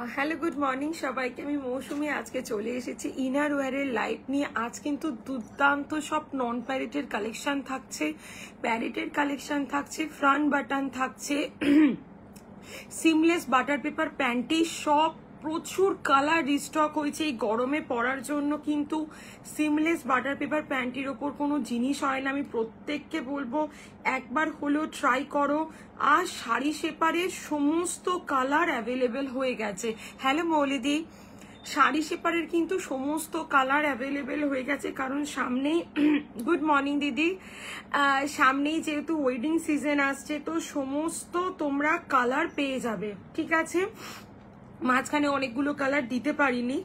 Hello good morning সবাইকে। আমি মৌসুমি আজকে চলে এসেছি ইনার ওয়্যারের লাইভ নিয়ে। আজ কিন্তু দুর্দান্ত সব নন প্যারেটের কালেকশন থাকছে, প্যারেটের কালেকশন থাকছে, ফ্রন্ট বাটন থাকছে, সিমলেস বাটার পেপার প্যান্টি, সব প্রচুর কালার রিস্টক হয়েছে এই গরমে পরার জন্য। কিন্তু সিমলেস বাটার পেপার প্যান্টির ওপর কোনো জিনিস হয় না। আমি প্রত্যেককে বলবো একবার হলেও ট্রাই করো। আর শাড়ি শেপারের সমস্ত কালার অ্যাভেলেবেল হয়ে গেছে। হ্যালো মৌলিদি, শাড়ি শেপারের কিন্তু সমস্ত কালার অ্যাভেলেবেল হয়ে গেছে, কারণ সামনেই গুড মর্নিং দিদি, সামনেই যেহেতু ওয়েডিং সিজন আসছে, তো সমস্ত তোমরা কালার পেয়ে যাবে। ঠিক আছে, মাঝখানে অনেকগুলো কালার দিতে পারিনি।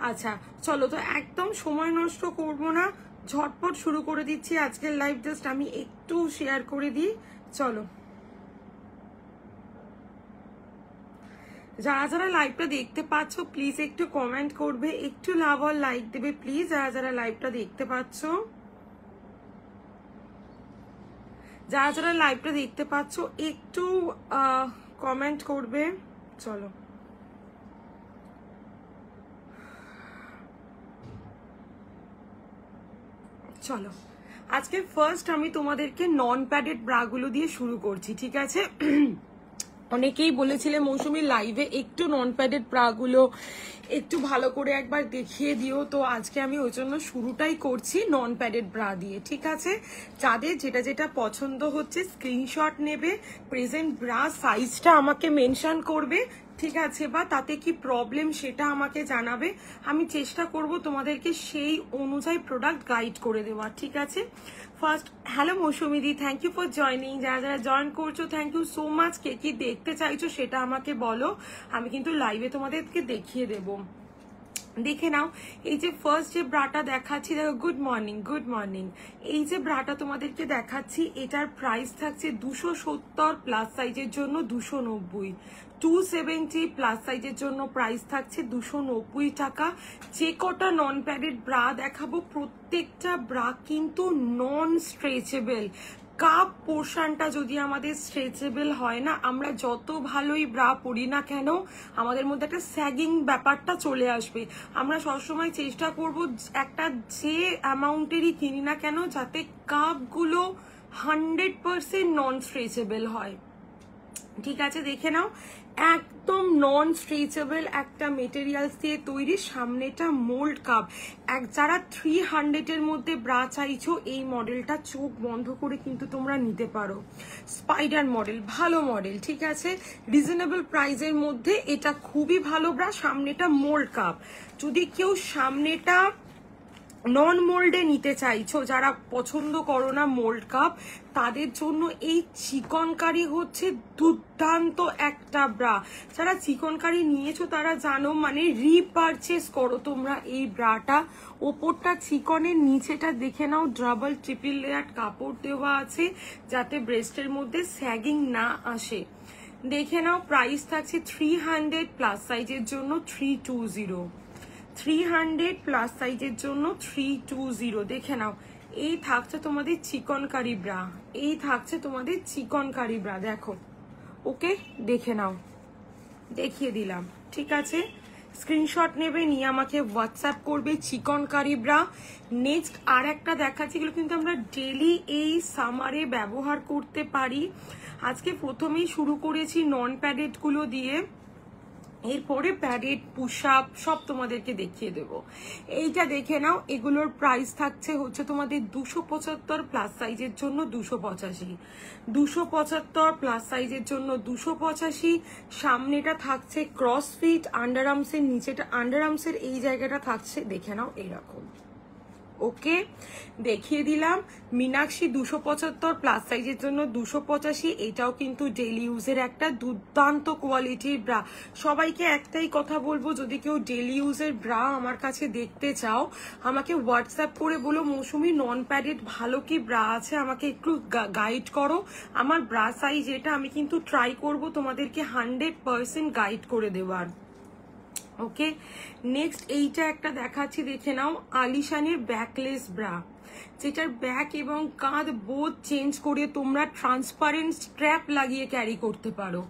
আচ্ছা চলো, তো একদম সময় নষ্ট করব না, ঝটপট শুরু করে দিচ্ছি আজকের লাইভ। জাস্ট আমি একটু শেয়ার করে দিই। চলো, যারা যারা লাইভটা দেখতে পাচ্ছ প্লিজ একটু কমেন্ট করবে, একটু লাভ আর লাইক দেবে প্লিজ। যারা যারা লাইভটা দেখতে পাচ্ছ, যারা যারা লাইভটা দেখতে পাচ্ছ একটু কমেন্ট করবে। চলো চলো, আজকে ফার্স্ট আমি তোমাদেরকে নন প্যাডেড ব্রাগুলো দিয়ে শুরু করছি। ঠিক আছে, অনেকেই বলেছিলে মৌসুমী লাইভে একটু নন প্যাডেড ব্রাগুলো একটু ভালো করে একবার দেখিয়ে দিও, তো আজকে আমি ওই জন্য শুরুটাই করছি নন প্যাডেড ব্রা দিয়ে। ঠিক আছে, যাদের যেটা যেটা পছন্দ হচ্ছে স্ক্রিনশট নেবে, প্রেজেন্ট ব্রা সাইজটা আমাকে মেনশন করবে। ঠিক আছে, বা তাতে কি প্রবলেম সেটা আমাকে জানাবে, আমি চেষ্টা করব তোমাদেরকে সেই অনুযায়ী প্রোডাক্ট গাইড করে দেওয়া। ঠিক আছে, ফার্স্ট হ্যালো মৌসুমি দি, থ্যাংক ইউ ফর জয়নিং। যারা যারা জয়েন করছো থ্যাংক ইউ সো মাচ। কে কি দেখতে চাইছো সেটা আমাকে বলো, আমি কিন্তু লাইভে তোমাদেরকে দেখিয়ে দেবো। দেখে নাও, এই যে ফার্স্ট যে ব্রাটা দেখাচ্ছি, দেখো গুড মর্নিং গুড মর্নিং, এই যে ব্রাটা তোমাদেরকে দেখাচ্ছি এটার প্রাইস থাকছে 270, প্লাস সাইজের জন্য 290, 270 প্লাস সাইজের জন্য প্রাইস থাকছে 290 টাকা। যে কটা নন প্যাডেড ব্রা দেখাবো প্রত্যেকটা ব্রা কিন্তু নন স্ট্রেচেবল। কাপ পোর্শনটা যদি আমাদের স্ট্রেচেবল হয় না, আমরা যত ভালোই ব্রা পরি না কেন আমাদের মধ্যে একটা স্যাগিং ব্যাপারটা চলে আসবে। আমরা সবসময় চেষ্টা করব একটা যে অ্যামাউন্টেরই কিনি না কেন যাতে কাপগুলো 100% নন স্ট্রেচেবল হয়। ঠিক আছে, দেখে নাও, একদম নন স্ট্রেচেবল একটা মেটেরিয়ালস দিয়ে তৈরি, সামনেটা মোল্ড কাপ। যারা 300 এর মধ্যে ব্রা চাইছো এই মডেলটা চোখ বন্ধ করে কিন্তু তোমরা নিতে পারো। স্পাইডার মডেল, ভালো মডেল। ঠিক আছে, রিজনেবল প্রাইসের মধ্যে এটা খুবই ভালো ব্রা। সামনেটা মোল্ড কাপ, যদি কেউ সামনেটা নন মোল্ডে নিতে চাইছো, যারা পছন্দ করো না মোল্ড কাপ, তাদের জন্য এই চিকনকারি হচ্ছে দুর্দান্ত একটা ব্রা। যারা চিকনকারি নিয়েছো তারা জানো, মানে রিপারচেস করো তোমরা এই ব্রাটা। ওপরটা চিকনের, নিচেটা দেখে নাও ডাবল ট্রিপল লেয়ার কাপড় দেওয়া আছে যাতে ব্রেস্টের মধ্যে স্যাগিং না আসে। দেখে নাও, প্রাইস থাকছে 300, প্লাস সাইজের জন্য 320, 300 প্লাস সাইজের জন্য 320। দেখে নাও, এই থাকছে তোমাদের চিকনকারি ব্রা, এই থাকছে তোমাদের চিকনকারি ব্রা। দেখো, ওকে দেখে নাও, দেখিয়ে দিলাম। ঠিক আছে, স্ক্রিনশট নেবে, নিয়ে আমাকে হোয়াটসঅ্যাপ করবে চিকনকারি ব্রা। নেক্সট আর একটা দেখাচ্ছি, এগুলো কিন্তু আমরা ডেলি এই সামারে ব্যবহার করতে পারি। আজকে প্রথমেই শুরু করেছি নন প্যাডেড গুলো দিয়ে, এরপরে প্যাডেড পুশ আপ সব তোমাদেরকে দেখিয়ে দেব। এইটা দেখে নাও, এগুলোর প্রাইস থাকছে হচ্ছে তোমাদের 275, প্লাস সাইজের জন্য 285, 275 প্লাস সাইজের জন্য 285। সামনেটা থাকছে ক্রস ফিট, আন্ডার আর্মসের নিচেটা, আন্ডার আর্মসের এই জায়গাটা থাকছে দেখে নাও এইরকম। ওকে, দেখিয়ে দিলাম। মীনাক্ষী 275, প্লাস সাইজের জন্য 285। এটাও কিন্তু ডেলি ইউজের একটা দুর্দান্ত কোয়ালিটির ব্রা। সবাইকে একটাই কথা বলবো, যদি কেউ ডেলি ইউজের ব্রা আমার কাছে দেখতে চাও আমাকে হোয়াটসঅ্যাপ করে বলো মৌসুমি নন প্যাডেড ভালো কি ব্রা আছে, আমাকে একটু গাইড করো। আমার ব্রা সাইজ এটা, আমি কিন্তু ট্রাই করব তোমাদেরকে 100% গাইড করে দেওয়ার। ওকে, নেক্সট এইটা একটা দেখাচ্ছি, দেখে নাও, আলিশানের ব্যাকলেস ব্রা। যেটার ব্যাক এবং কাঁধ বোথ চেঞ্জ করে তোমরা ট্রান্সপারেন্ট স্ট্র্যাপ লাগিয়ে ক্যারি করতে পারো।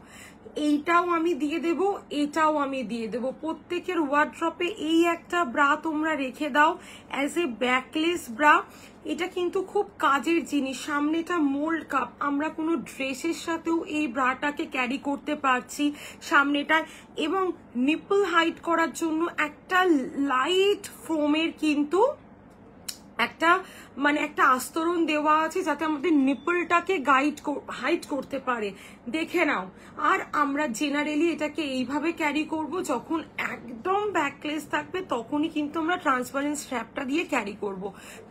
এইটাও আমি দিয়ে দেব, এটাও আমি দিয়ে দেব। প্রত্যেকের ওয়ার্ড্রপে এই একটা ব্রা তোমরা রেখে দাও অ্যাজ এ ব্যাকলেস ব্রা। এটা কিন্তু খুব কাজের জিনিস। সামনেটা মোল্ড কাপ, আমরা কোনো ড্রেসের সাথেও এই ব্রাটাকে ক্যারি করতে পারছি সামনেটা। এবং নিপল হাইড করার জন্য একটা লাইট ফোমের কিন্তু একটা একটা আস্তরণ দেওয়া আছে যাতে আমাদের নিপলটাকে হাইড করতে পারে, দেখে নাও। আর আমরা জেনারেলি এটাকে এইভাবে ক্যারি করব, যখন একদম ব্যাকলেস থাকবে তখনই কিন্তু আমরা ট্রান্সপারেন্ট স্ট্র্যাপটা দিয়ে ক্যারি করব।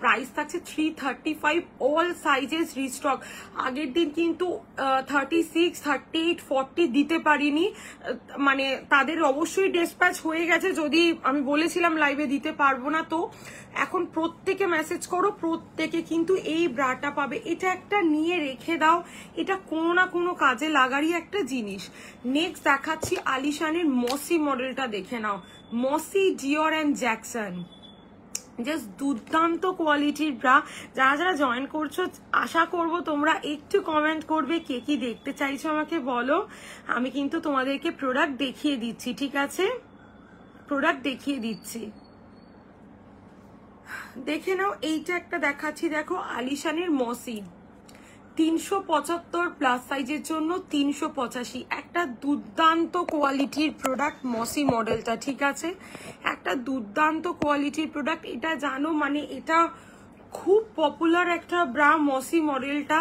প্রাইস থাকছে 335, অল সাইজেস রিস্টক। আগের দিন কিন্তু 36, 38, 40 দিতে পারিনি, তাদের অবশ্যই ডিসপ্যাচ হয়ে গেছে, যদি আমি বলেছিলাম লাইভে দিতে পারবো না। তো এখন প্রত্যেকে মেসেজ করো, প্রত্যেকে কিন্তু এই ব্রাটা পাবে। এটা একটা নিয়ে রেখে দাও, এটা কোনো না কোনো কাজে লাগারই একটা জিনিস। নেক্সট দেখাচ্ছি আলিশানের মসি মডেলটা, দেখে নাও। মসি, ডিওর অ্যান্ড জ্যাকসন, জাস্ট দুর্দান্ত কোয়ালিটির ব্রা। যারা যারা জয়েন করছো আশা করব তোমরা একটু কমেন্ট করবে কে কি দেখতে চাইছো আমাকে বলো। আমি কিন্তু তোমাদেরকে প্রোডাক্ট দেখিয়ে দিচ্ছি, ঠিক আছে? প্রোডাক্ট দেখিয়ে দিচ্ছি, দেখে নাও। এইটা একটা দেখাচ্ছি, দেখো আলিশানের মসি, 375 প্লাস সাইজের জন্য 385। একটা দুর্দান্ত কোয়ালিটির প্রোডাক্ট মসি মডেলটা, ঠিক আছে? একটা দুর্দান্ত কোয়ালিটির প্রোডাক্ট, এটা জানো, এটা খুব পপুলার একটা ব্রা মসি মডেলটা।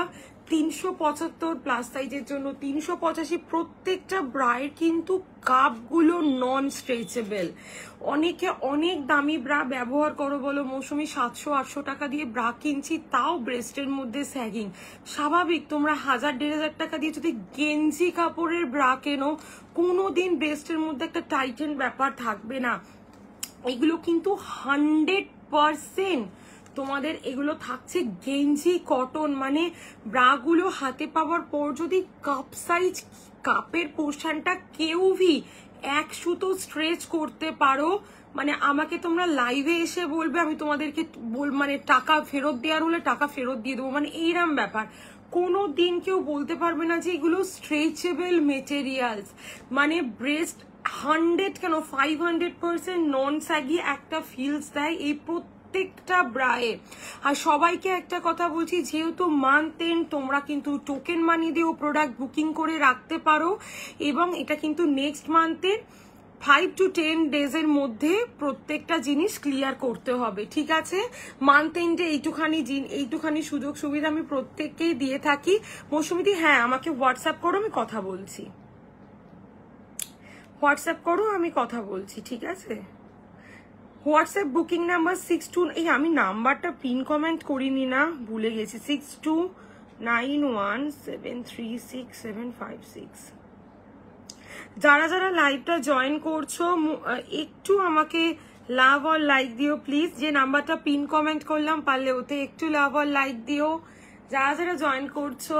375 প্লাস সাইজের জন্য 385। প্রত্যেকটা ব্রায়ের কিন্তু কাপগুলো নন স্ট্রেচেবল। অনেকে অনেক দামি ব্রা ব্যবহার করো, বলো মৌসুমি 700-800 টাকা দিয়ে ব্রা কিনছি, তাও ব্রেস্টের মধ্যে স্যাগিং। স্বাভাবিক, তোমরা 1000-1500 টাকা দিয়ে যদি গেঞ্জি কাপড়ের ব্রা কেনো, কোনোদিন ব্রেস্টের মধ্যে একটা টাইটেন ব্যাপার থাকবে না। এগুলো কিন্তু 100% তোমাদের এগুলো থাকছে গেঞ্জি কটন। ব্রাগুলো হাতে পাওয়ার পর যদি কাপ সাইজ, কাপের পোর্শনটা কেউভি এক সুতো স্ট্রেচ করতে পারো, আমাকে তোমরা লাইভে এসে বলবে, আমি তোমাদেরকে টাকা ফেরত দেওয়ার হলে টাকা ফেরত দিয়ে দেবো, এইরকম ব্যাপার। কোনো দিন কেউ বলতে পারবে না যে এগুলো স্ট্রেচেবল মেটেরিয়ালস। ব্রেস্ট 100 কেন 500% নন স্যাগি একটা ফিলস দেয় এই প্রত্যেকটা ব্রায়ে। আর সবাইকে একটা কথা বলছি, যেহেতু মান্থ এন্ড, তোমরা কিন্তু টোকেন মানি দিয়েও প্রোডাক্ট বুকিং করে রাখতে পারো, এবং এটা কিন্তু নেক্সট মান্থের 5 to 10 ডেজের মধ্যে প্রত্যেকটা জিনিস ক্লিয়ার করতে হবে, ঠিক আছে? মান্থ এন্ডে এইটুখানি সুযোগ সুবিধা আমি প্রত্যেককেই দিয়ে থাকি। মৌসুমিদি, হ্যাঁ আমাকে হোয়াটসঅ্যাপ করো, আমি কথা বলছি। হোয়াটসঅ্যাপ করো, আমি কথা বলছি, ঠিক আছে? হোয়াটসঅ্যাপ বুকিং নাম্বার 62, এই আমি নাম্বারটা পিন কমেন্ট করিনি না, ভুলে গেছি, 6291736756। যারা যারা লাইভটা জয়েন করছো একটু আমাকে লাভ আর লাইক দিও প্লিজ। যে নাম্বারটা পিন কমেন্ট করলাম, পারলে ওতে একটু লাভ আর লাইক দিও যারা যারা জয়েন করছো।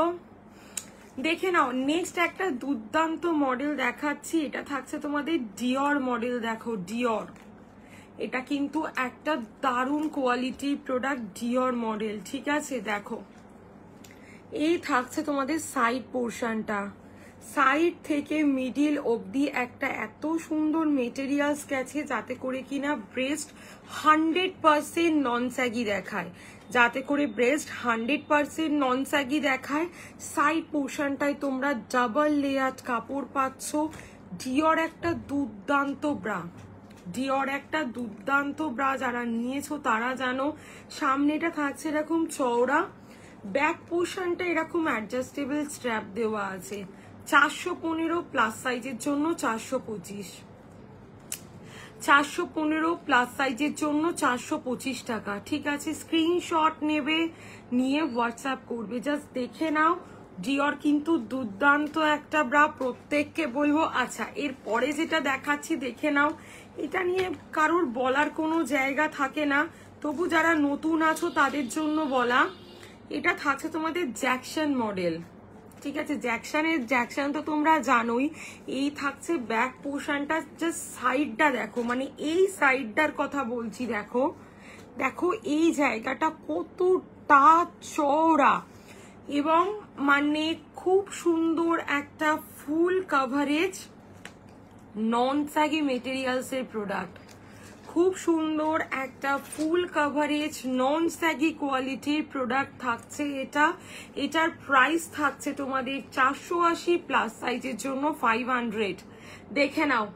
দেখে নাও, নেক্সট একটা দুর্দান্ত মডেল দেখাচ্ছি। এটা থাকছে তোমাদের ডিওর মডেল, দেখো ডিওর। এটা কিন্তু একটা দারুণ কোয়ালিটির প্রোডাক্ট, ডিওর মডেল, ঠিক আছে? দেখো, এই থাকছে তোমাদের সাইড পোর্শনটা, সাইড থেকে মিডিল অবধি একটা এত সুন্দর মেটেরিয়ালস গেছে যাতে করে কিনা ব্রেস্ট 100% নন স্যাগি দেখায়, যাতে করে ব্রেস্ট 100% নন স্যাগি দেখায়। সাইড পোর্শনটায় তোমরা ডাবল লেয়ার কাপড় পাচ্ছ। ডিওর একটা দুর্দান্ত ব্রা, ডিওর একটা দুর্দান্ত ব্রা, যারা নিয়েছো তারা জানো। সামনেটা থাকছে এরকম চওড়া, ব্যাক পোর্শনটা এরকম অ্যাডজাস্টেবল স্ট্র্যাপ দেওয়া আছে। 415 প্লাস সাইজের জন্য 425, 415 প্লাস সাইজের জন্য 425 টাকা, ঠিক আছে? স্ক্রিনশট নেবে, নিয়ে হোয়াটসঅ্যাপ করবে, জাস্ট দেখে নাও। ডিওর কিন্তু দুর্দান্ত একটা ব্রা, প্রত্যেককে বলবো। আচ্ছা, এরপরে যেটা দেখাচ্ছি দেখে নাও। এটা নিয়ে কারোর বলার কোনো জায়গা থাকে না, তবু যারা নতুন আছো তাদের জন্য বলা। এটা থাকছে তোমাদের জ্যাকসন মডেল, ঠিক আছে? জ্যাকসন তো তোমরা জানোই। এই থাকছে ব্যাক পোর্শনটা, জাস্ট সাইডটা দেখো, এই সাইডটার কথা বলছি, দেখো দেখো এই জায়গাটা কতটা চওড়া এবং মানে খুব সুন্দর একটা ফুল কাভারেজ নন স্যাগি মেটেরিয়ালস এর প্রোডাক্ট, খুব সুন্দর একটা ফুল কাভারেজ নন স্যাগি কোয়ালিটির প্রোডাক্ট থাকছে এটা। এটার প্রাইস থাকছে তোমাদের 480 প্লাস সাইজের জন্য 500। দেখে নাও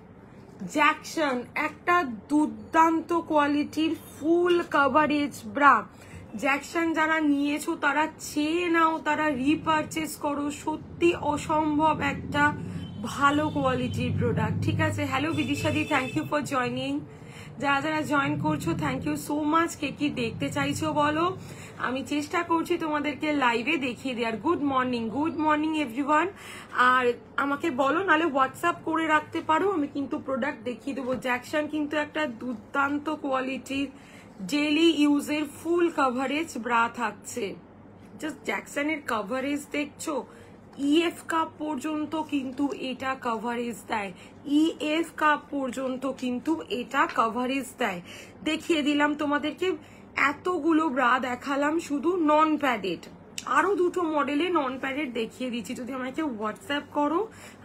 জ্যাকসন, একটা দুর্দান্ত কোয়ালিটির ফুল কাভারেজ ব্রা। জ্যাকসন যারা নিয়েছো তারা চেয়ে নাও, তারা রিপারচেস করো, সত্যি অসম্ভব একটা ভালো কোয়ালিটির প্রোডাক্ট। ঠিক আছে, হ্যালো বিদিশাদি, থ্যাংক ইউ ফর জয়নিং। যারা যারা জয়েন করছো থ্যাংক ইউ সো মাচ। কে কি দেখতে চাইছো বলো, আমি চেষ্টা করছি তোমাদেরকে লাইভে দেখিয়ে দেওয়ার। Good morning everyone. আর আমাকে বলো, নাহলে হোয়াটসঅ্যাপ করে রাখতে পারো, আমি কিন্তু প্রোডাক্ট দেখিয়ে দেবো। জ্যাকসন কিন্তু একটা দুর্দান্ত কোয়ালিটির ডেইলি ইউজের ফুল কাভারেজ ব্রা থাকছে। জাস্ট জ্যাকসনের কাভারেজ দেখছো, ইএফ কাপ পর্যন্ত কিন্তু এটা কভারেজ দেয়, ইএফ কাপ পর্যন্ত কিন্তু এটা কভারেজ দেয়। দেখিয়ে দিলাম তোমাদেরকে, এতগুলো ব্রা দেখালাম শুধু নন প্যাডেড, আরো দুটো মডেলে নন প্যাডেড দেখিয়ে দিচ্ছি। যদি আমাকে হোয়াটসঅ্যাপ করো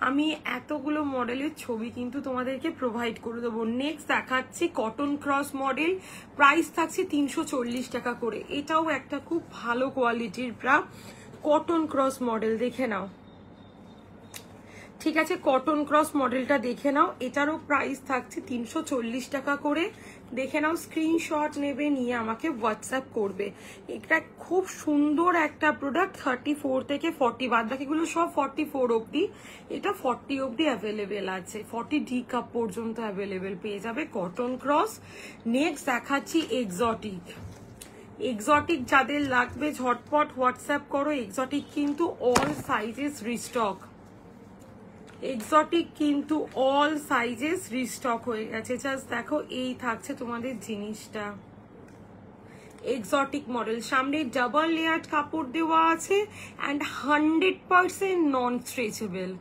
আমি এতগুলো মডেলের ছবি কিন্তু তোমাদেরকে প্রোভাইড করে দেবো। নেক্সট দেখাচ্ছি কটন ক্রস মডেল, প্রাইস থাকছে 340 টাকা করে। এটাও একটা খুব ভালো কোয়ালিটির ব্রা, কটন ক্রস মডেল দেখে নাও। ঠিক আছে, কটন ক্রস মডেলটা দেখে নাও, এটারও প্রাইস থাকছে 340 টাকা করে। দেখে নাও, স্ক্রিনশট নেবে, নিয়ে আমাকে হোয়াটসঅ্যাপ করবে। এটা খুব সুন্দর একটা প্রোডাক্ট, 34 থেকে 40, বাদ বাকিগুলো সব 44 অব্দি, এটা 40 অব্দি অ্যাভেলেবেল আছে, 40 ডি কাপ পর্যন্ত অ্যাভেলেবেল পেয়ে যাবে কটন ক্রস। নেক্সট দেখাচ্ছি এক্সোটিক। এক্সোটিক যাদের লাগবে ঝটপট হোয়াটসঅ্যাপ করো। এক্সোটিক কিন্তু অল সাইজেস রিস্টক, এক্সোটিক কিন্তু অল সাইজেস রিস্টক হয়ে গেছে। জাস্ট দেখো, এই থাকছে তোমাদের জিনিসটা, এক্সোটিক মডেল। সামনে ডাবল লেয়ার কাপড় দেওয়া আছে অ্যান্ড 100% নন স্ট্রেচেবল,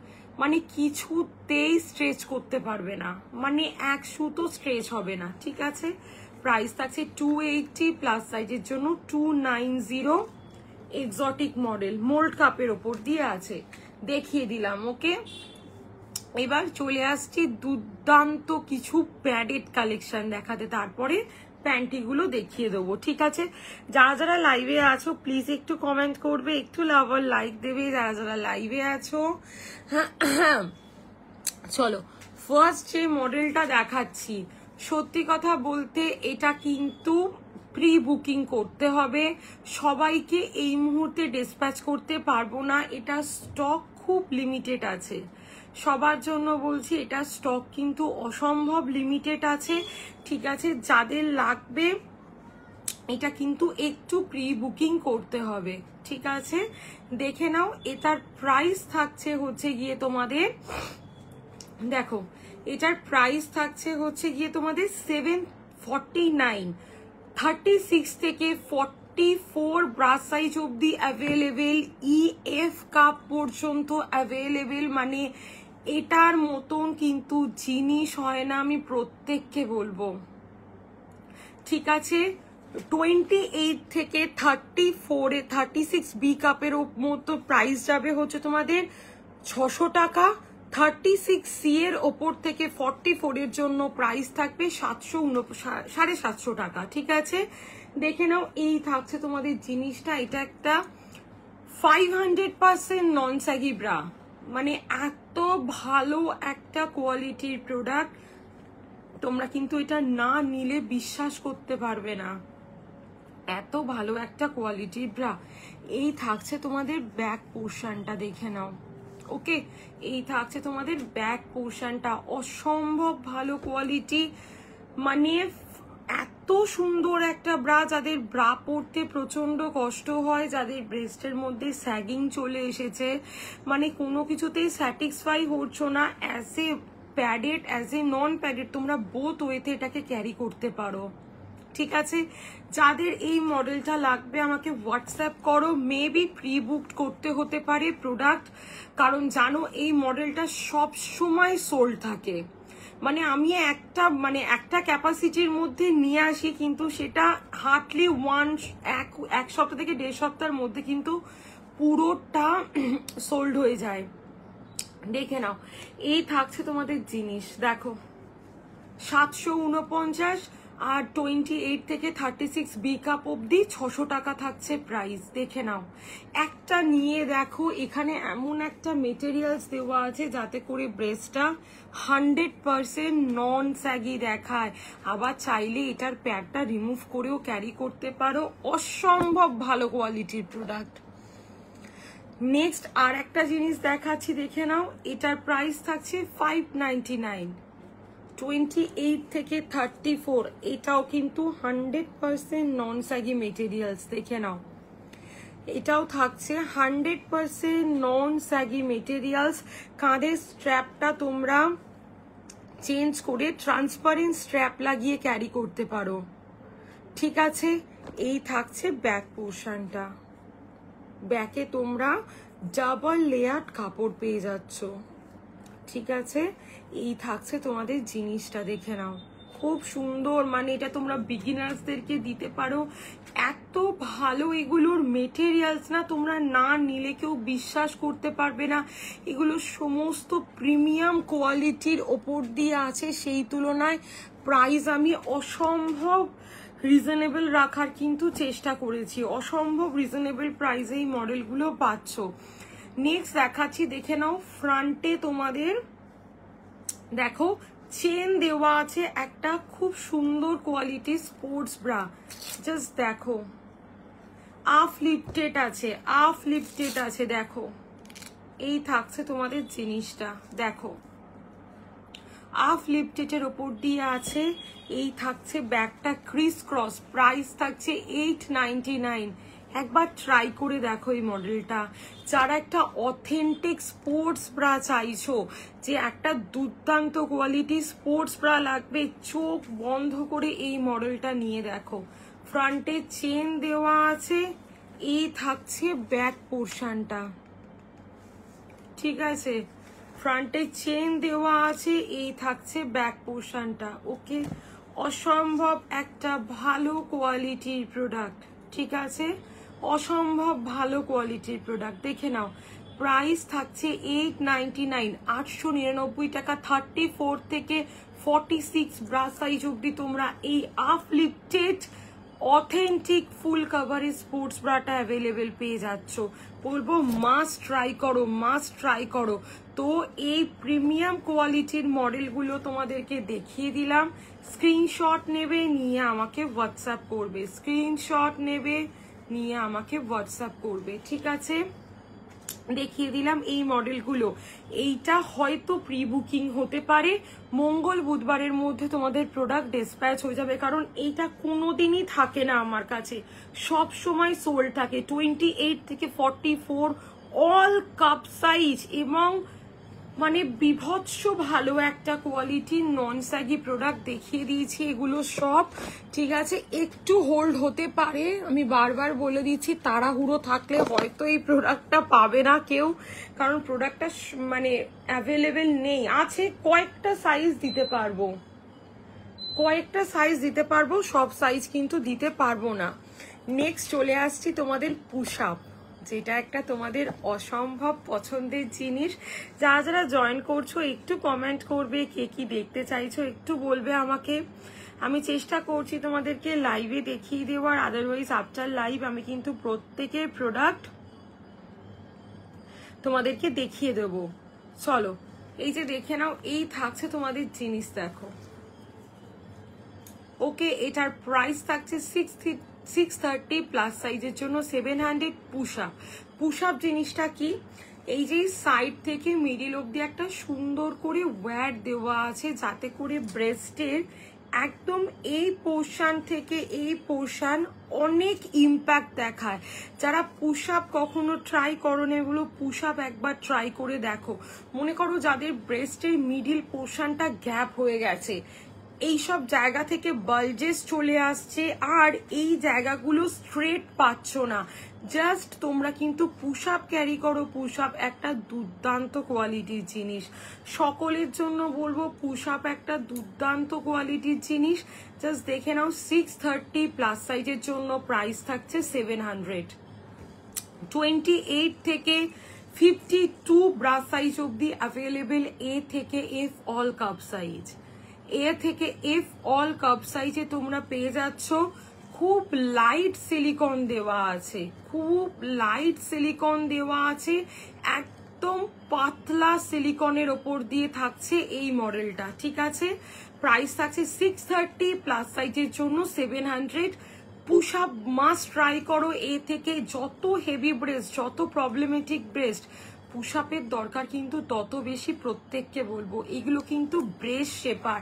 মানে কিছুতেই স্ট্রেচ করতে পারবে না, মানে এক সুতো স্ট্রেচ হবে না। ঠিক আছে, প্রাইস থাকছে 280 প্লাস সাইজের জন্য 290। এক্সোটিক মডেল মোল্ড কাপের ওপর দিয়ে আছে, দেখিয়ে দিলাম। ওকে, এবার চলে আসছি দুর্দান্ত কিছু প্যাডেড কালেকশন দেখাতে, তারপরে প্যান্টিগুলো দেখিয়ে দেবো। ঠিক আছে, যারা যারা লাইভে আছো প্লিজ একটু কমেন্ট করবে, একটু লাভ আর লাইক দেবে যারা যারা লাইভে আছো। চলো, ফার্স্ট যে মডেলটা দেখাচ্ছি, সত্যি কথা বলতে এটা কিন্তু প্রি বুকিং করতে হবে, সবাইকে এই মুহূর্তে ডিসপ্যাচ করতে পারবো না, এটা স্টক খুব লিমিটেড আছে। সবার জন্য বলছি, এটা স্টক কিন্তু অসম্ভব লিমিটেড আছে। ঠিক আছে, যাদের লাগবে এটা কিন্তু একটু প্রি বুকিং করতে হবে। ঠিক আছে, দেখে নাও, এটার প্রাইস থাকছে হচ্ছে গিয়ে তোমাদের, দেখো এটার প্রাইস থাকছে হচ্ছে গিয়ে তোমাদের 749, 36 থেকে 44 ব্রাশ সাইজ অব্দি অ্যাভেলেবেল, ইএফ কাপ পর্যন্ত অ্যাভেলেবেল। মানে এটার মতন কিন্তু জিনিস হয় না, আমি প্রত্যেককে বলবো। ঠিক আছে, 28 থেকে 34 36 বি কাপের মতো প্রাইস যাবে হচ্ছে তোমাদের 600 টাকা। 36 সি এর ওপর থেকে 44 এর জন্য প্রাইস থাকবে 750 টাকা। ঠিক আছে, দেখে নাও, এই থাকছে তোমাদের জিনিসটা। এটা একটা 500% নন স্যাগি ব্রা, মানে এত ভালো একটা কোয়ালিটির প্রোডাক্ট, তোমরা কিন্তু এটা না নিলে বিশ্বাস করতে পারবে না, এত ভালো একটা কোয়ালিটির ব্রা। এই থাকছে তোমাদের ব্যাক পোর্শনটা, দেখে নাও। ওকে, এই থাকছে তোমাদের ব্যাক পোর্শনটা, অসম্ভব ভালো কোয়ালিটি, মানে এত সুন্দর একটা ব্রা। যাদের ব্রা পরতে প্রচন্ড কষ্ট হয়, যাদের ব্রেস্টের মধ্যে স্যাগিং চলে এসেছে, মানে কোনো কিছুতেই স্যাটিসফাই হচ্ছ না, as a padded as a non padded তোমরা বোথ ওয়েতে এটাকে ক্যারি করতে পারো। ঠিক আছে, যাদের এই মডেলটা লাগবে আমাকে হোয়াটসঅ্যাপ করো। মেবি প্রি বুকড করতে হতে পারে প্রোডাক্ট, কারণ জানো এই মডেলটা সব সময় সোল্ড থাকে, মানে আমি একটা ক্যাপাসিটির মধ্যে নিয়ে আসি, কিন্তু সেটা হার্ডলি এক সপ্তাহ থেকে 1.5 সপ্তাহের মধ্যে কিন্তু পুরোটা সোল্ড হয়ে যায়। দেখে নাও, এই থাকছে তোমাদের জিনিস, দেখো 749 আর 28 থেকে 36 বি কাপ অব্দি 600 টাকা থাকছে প্রাইস। দেখে নাও, একটা নিয়ে দেখো, এখানে এমন একটা মেটেরিয়ালস দেওয়া আছে যাতে করে ব্রেস্টটা 100% নন স্যাগি দেখায়। আবার চাইলে এটার প্যাডটা রিমুভ করেও ক্যারি করতে পারো, অসম্ভব ভালো কোয়ালিটির প্রোডাক্ট। নেক্সট আর একটা জিনিস দেখাচ্ছি, দেখে নাও, এটার প্রাইস থাকছে 599, 28 থেকে 34, এটাও কিন্তু 100% নন স্যাগি মেটেরিয়ালস। দেখে নাও, এটাও থাকছে 100% নন স্যাগি মেটেরিয়ালস। কাঁধের স্ট্র্যাপটা তোমরা চেঞ্জ করে ট্রান্সপারেন্ট স্ট্র্যাপ লাগিয়ে ক্যারি করতে পারো, ঠিক আছে। এই থাকছে ব্যাক পোর্শনটা, ব্যাকে তোমরা ডাবল লেয়ার কাপড় পেয়ে যাচ্ছ, ঠিক আছে। এই থাকছে তোমাদের জিনিসটা, দেখে নাও, খুব সুন্দর। মানে এটা তোমরা বিগিনার্সদেরকে দিতে পারো, এত ভালো এগুলোর মেটেরিয়ালস না, তোমরা না নিলে কেউ বিশ্বাস করতে পারবে না। এগুলো সমস্ত প্রিমিয়াম কোয়ালিটির ওপর দিয়ে আছে, সেই তুলনায় প্রাইস আমি অসম্ভব রিজনেবল রাখার কিন্তু চেষ্টা করেছি, অসম্ভব রিজনেবল প্রাইসে এই মডেলগুলো পাচ্ছ। নেক্সট দেখাচ্ছি, দেখে নাও, ফ্রন্টে তোমাদের দেখো চেন দেওয়া আছে, একটা খুব সুন্দর কোয়ালিটির স্পোর্টস ব্রা, জাস্ট দেখো, আফ লিফটেড আছে, দেখো, এই থাকছে তোমাদের জিনিসটা, দেখো আফ লিফটেডের ওপর দিয়ে আছে। এই থাকছে ব্যাগটা ক্রিস ক্রস, প্রাইস থাকছে 899। একবার ট্রাই করে দেখো এই মডেলটা। যারা একটা অথেন্টিক স্পোর্টস ব্রা চাইছো, যে একটা দুর্দান্ত কোয়ালিটি স্পোর্টস ব্রা লাগবে, চোখ বন্ধ করে এই মডেলটা নিয়ে দেখো। ফ্রন্টে চেন দেওয়া আছে, এই থাকছে ব্যাক পোর্শনটা, ঠিক আছে, ফ্রন্টে চেন দেওয়া আছে, এই থাকছে ব্যাক পোর্শনটা, ওকে। অসম্ভব একটা ভালো কোয়ালিটির প্রোডাক্ট, ঠিক আছে, অসম্ভব ভালো কোয়ালিটির প্রোডাক্ট। দেখে নাও, প্রাইস থাকছে 899, 899 টাকা। 34 থেকে 46 ব্রা সাইজ অব্দি তোমরা এই uplifted authentic full coverage sports ব্রাটা অ্যাভেলেবেল পেয়ে যাচ্ছ। বলবো মাস্ট ট্রাই করো। তো এই প্রিমিয়াম কোয়ালিটির মডেলগুলো তোমাদেরকে দেখিয়ে দিলাম। স্ক্রিনশট নেবে, নিয়ে আমাকে হোয়াটসঅ্যাপ করবে, ঠিক আছে। দেখিয়ে দিলাম এই মডেলগুলো। এইটা হয়তো প্রি বুকিং হতে পারে, মঙ্গল বুধবারের মধ্যে তোমাদের প্রোডাক্ট ডিসপ্যাচ হয়ে যাবে, কারণ এইটা কোনোদিনই থাকে না আমার কাছে, সব সময় সোল্ড থাকে। 28 থেকে 44 অল কাপ সাইজ, এবং মানে বিভৎস ভালো একটা কোয়ালিটির নন স্যাগি প্রোডাক্ট দেখিয়ে দিয়েছি এগুলো সব, ঠিক আছে। একটু হোল্ড হতে পারে, আমি বারবার বলে দিচ্ছি, তাড়াহুড়ো থাকলে হয়তো এই প্রোডাক্টটা পাবে না কেউ, কারণ প্রোডাক্টটা মানে অ্যাভেলেবেল নেই। আছে কয়েকটা সাইজ দিতে পারবো, সব সাইজ কিন্তু দিতে পারবো না। নেক্সট চলে আসছি তোমাদের পুশ আপ, যেটা একটা তোমাদের অসম্ভব পছন্দের জিনিস। যারা জয়েন করছো একটু কমেন্ট করবে, কে কি দেখতে চাইছো একটু বলবে আমাকে। আমি চেষ্টা করছি তোমাদেরকে লাইভে দেখিয়ে দেওয়ার, আদারওয়াইজ আফটার লাইভ আমি কিন্তু প্রত্যেকের প্রোডাক্ট তোমাদেরকে দেখিয়ে দেবো। চলো, এই যে দেখে নাও, এই থাকছে তোমাদের জিনিস, দেখো, ওকে। এটার প্রাইস থাকছে 630 প্লাস সাইজের জন্য 700। পুশ আপ জিনিসটা কি, এই যে সাইড থেকে মিডিল অব্দি একটা সুন্দর করে ওয়্যার দেওয়া আছে, যাতে করে ব্রেস্টের একদম এই পোর্শন থেকে এই পোর্শন অনেক ইম্প্যাক্ট দেখায়। যারা পুশ আপ কখনো ট্রাই করো না, এগুলো পুশ আপ একবার ট্রাই করে দেখো। মনে করো যাদের ব্রেস্টের মিডিল পোর্শনটা গ্যাপ হয়ে গেছে, এইসব জায়গা থেকে বালজেস চলে আসছে, আর এই জায়গাগুলো স্ট্রেট পাচ্ছ না। জাস্ট তোমরা কিন্তু পুশ আপ ক্যারি করো। পুশ আপ একটা দুর্দান্ত কোয়ালিটির জিনিস, সকলের জন্য বলবো পুশ আপ একটা দুর্দান্ত কোয়ালিটির জিনিস। জাস্ট দেখে নাও 630 প্লাস সাইজের জন্য প্রাইস থাকছে 700। 28 থেকে 52 ব্রা সাইজ অব্দি অ্যাভেলেবেল, এ থেকে এফ অল কাপ সাইজ। এ থেকে এফ অল কাপ সাইজে তোমরা পেয়ে যাচ্ছ। খুব লাইট সিলিকন দেওয়া আছে, খুব লাইট সিলিকন দেওয়া আছে, একদম পাতলা সিলিকনের ওপর দিয়ে থাকছে এই মডেলটা, ঠিক আছে। প্রাইস থাকছে 630 প্লাস সাইজের জন্য 700। পুশ আপ মাস্ট ট্রাই করো। এ থেকে যত হেভি ব্রেস্ট, যত প্রবলেমেটিক ব্রেস্ট, পুশ আপের দরকার কিন্তু তত বেশি। প্রত্যেককে বলবো এগুলো কিন্তু ব্রেস্ট শেপার,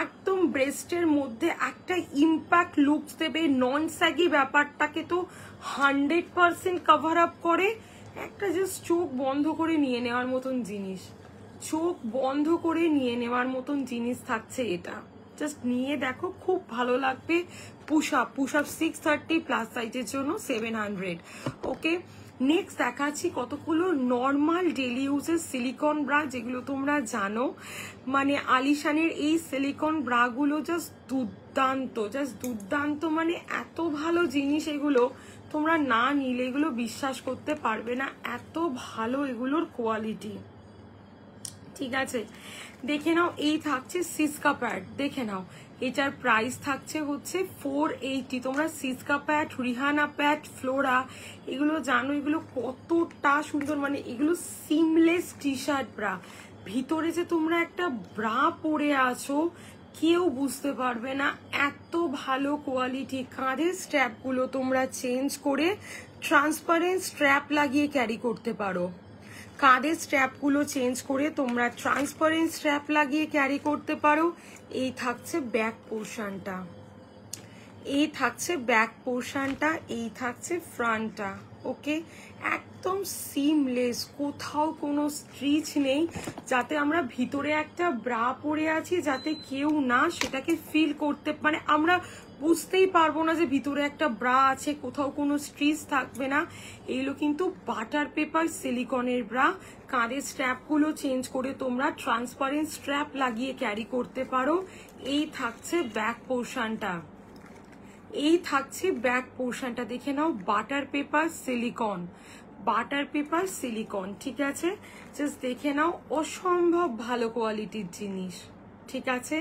একদম ব্রেস্টের মধ্যে একটা ইম্প্যাক্ট লুকস দেবে। নন স্যাগি ব্যাপারটাকে তো 100% কভার আপ করে। একটা জাস্ট চোখ বন্ধ করে নিয়ে নেওয়ার মতন জিনিস, চোখ বন্ধ করে নিয়ে নেওয়ার মতন জিনিস থাকছে এটা। জাস্ট নিয়ে দেখো, খুব ভালো লাগবে। পুশ আপ 630 প্লাস সাইজের জন্য 700। ওকে, নেক্সট দেখাচ্ছি কতগুলো নর্মাল ডেলি ইউজের সিলিকন ব্রা, যেগুলো তোমরা জানো। মানে আলিশানের এই সিলিকন ব্রাগুলো জাস্ট দুর্দান্ত, জাস্ট দুর্দান্ত, মানে এত ভালো জিনিস এগুলো। তোমরা না নিলে এগুলো বিশ্বাস করতে পারবে না, এত ভালো এগুলোর কোয়ালিটি, ঠিক আছে। দেখে নাও, এই থাকছে সিসকা প্যাড, দেখে নাও এটার প্রাইস থাকছে হচ্ছে 480। তোমরা সিসকা প্যাড, রিহানা প্যাড, ফ্লোরা এগুলো জানো, এগুলো কতটা সুন্দর। মানে এগুলো সিমলেস টি শার্ট ব্রা, ভিতরে যে তোমরা একটা ব্রা পরে আছো কেউ বুঝতে পারবে না, এত ভালো কোয়ালিটি। কাঁধের স্ট্র্যাপগুলো তোমরা চেঞ্জ করে ট্রান্সপারেন্ট স্ট্র্যাপ লাগিয়ে ক্যারি করতে পারো। কাঁধের স্ট্র্যাপগুলো চেঞ্জ করে তোমরা ট্রান্সপারেন্ট স্ট্র্যাপ লাগিয়ে ক্যারি করতে পারো। এই থাকছে ব্যাক পোর্শনটা, এই থাকছে ব্যাক পোর্শনটা, এই থাকছে ফ্রন্টটা। ওকে, একদম সিমলেস, কোথাও কোনো স্ট্রিচ নেই, যাতে আমরা ভিতরে একটা ব্রা পরে আছি, যাতে কেউ না সেটাকে ফিল করতে, মানে আমরা বুঝতেই পারবো না যে ভিতরে একটা ব্রা আছে, কোথাও কোনো স্ট্রিচ থাকবে না। এগুলো কিন্তু বাটার পেপার সিলিকনের ব্রা। কাঁধের স্ট্র্যাপগুলো চেঞ্জ করে তোমরা ট্রান্সপারেন্ট স্ট্র্যাপ লাগিয়ে ক্যারি করতে পারো। এই থাকছে ব্যাক পোর্শনটা, এই থাকছে ব্যাক পোর্শনটা। দেখে নাও, butter paper silicone, butter paper silicone, ঠিক আছে। জাস্ট দেখে নাও, অসম্ভব ভালো কোয়ালিটির জিনিস, ঠিক আছে।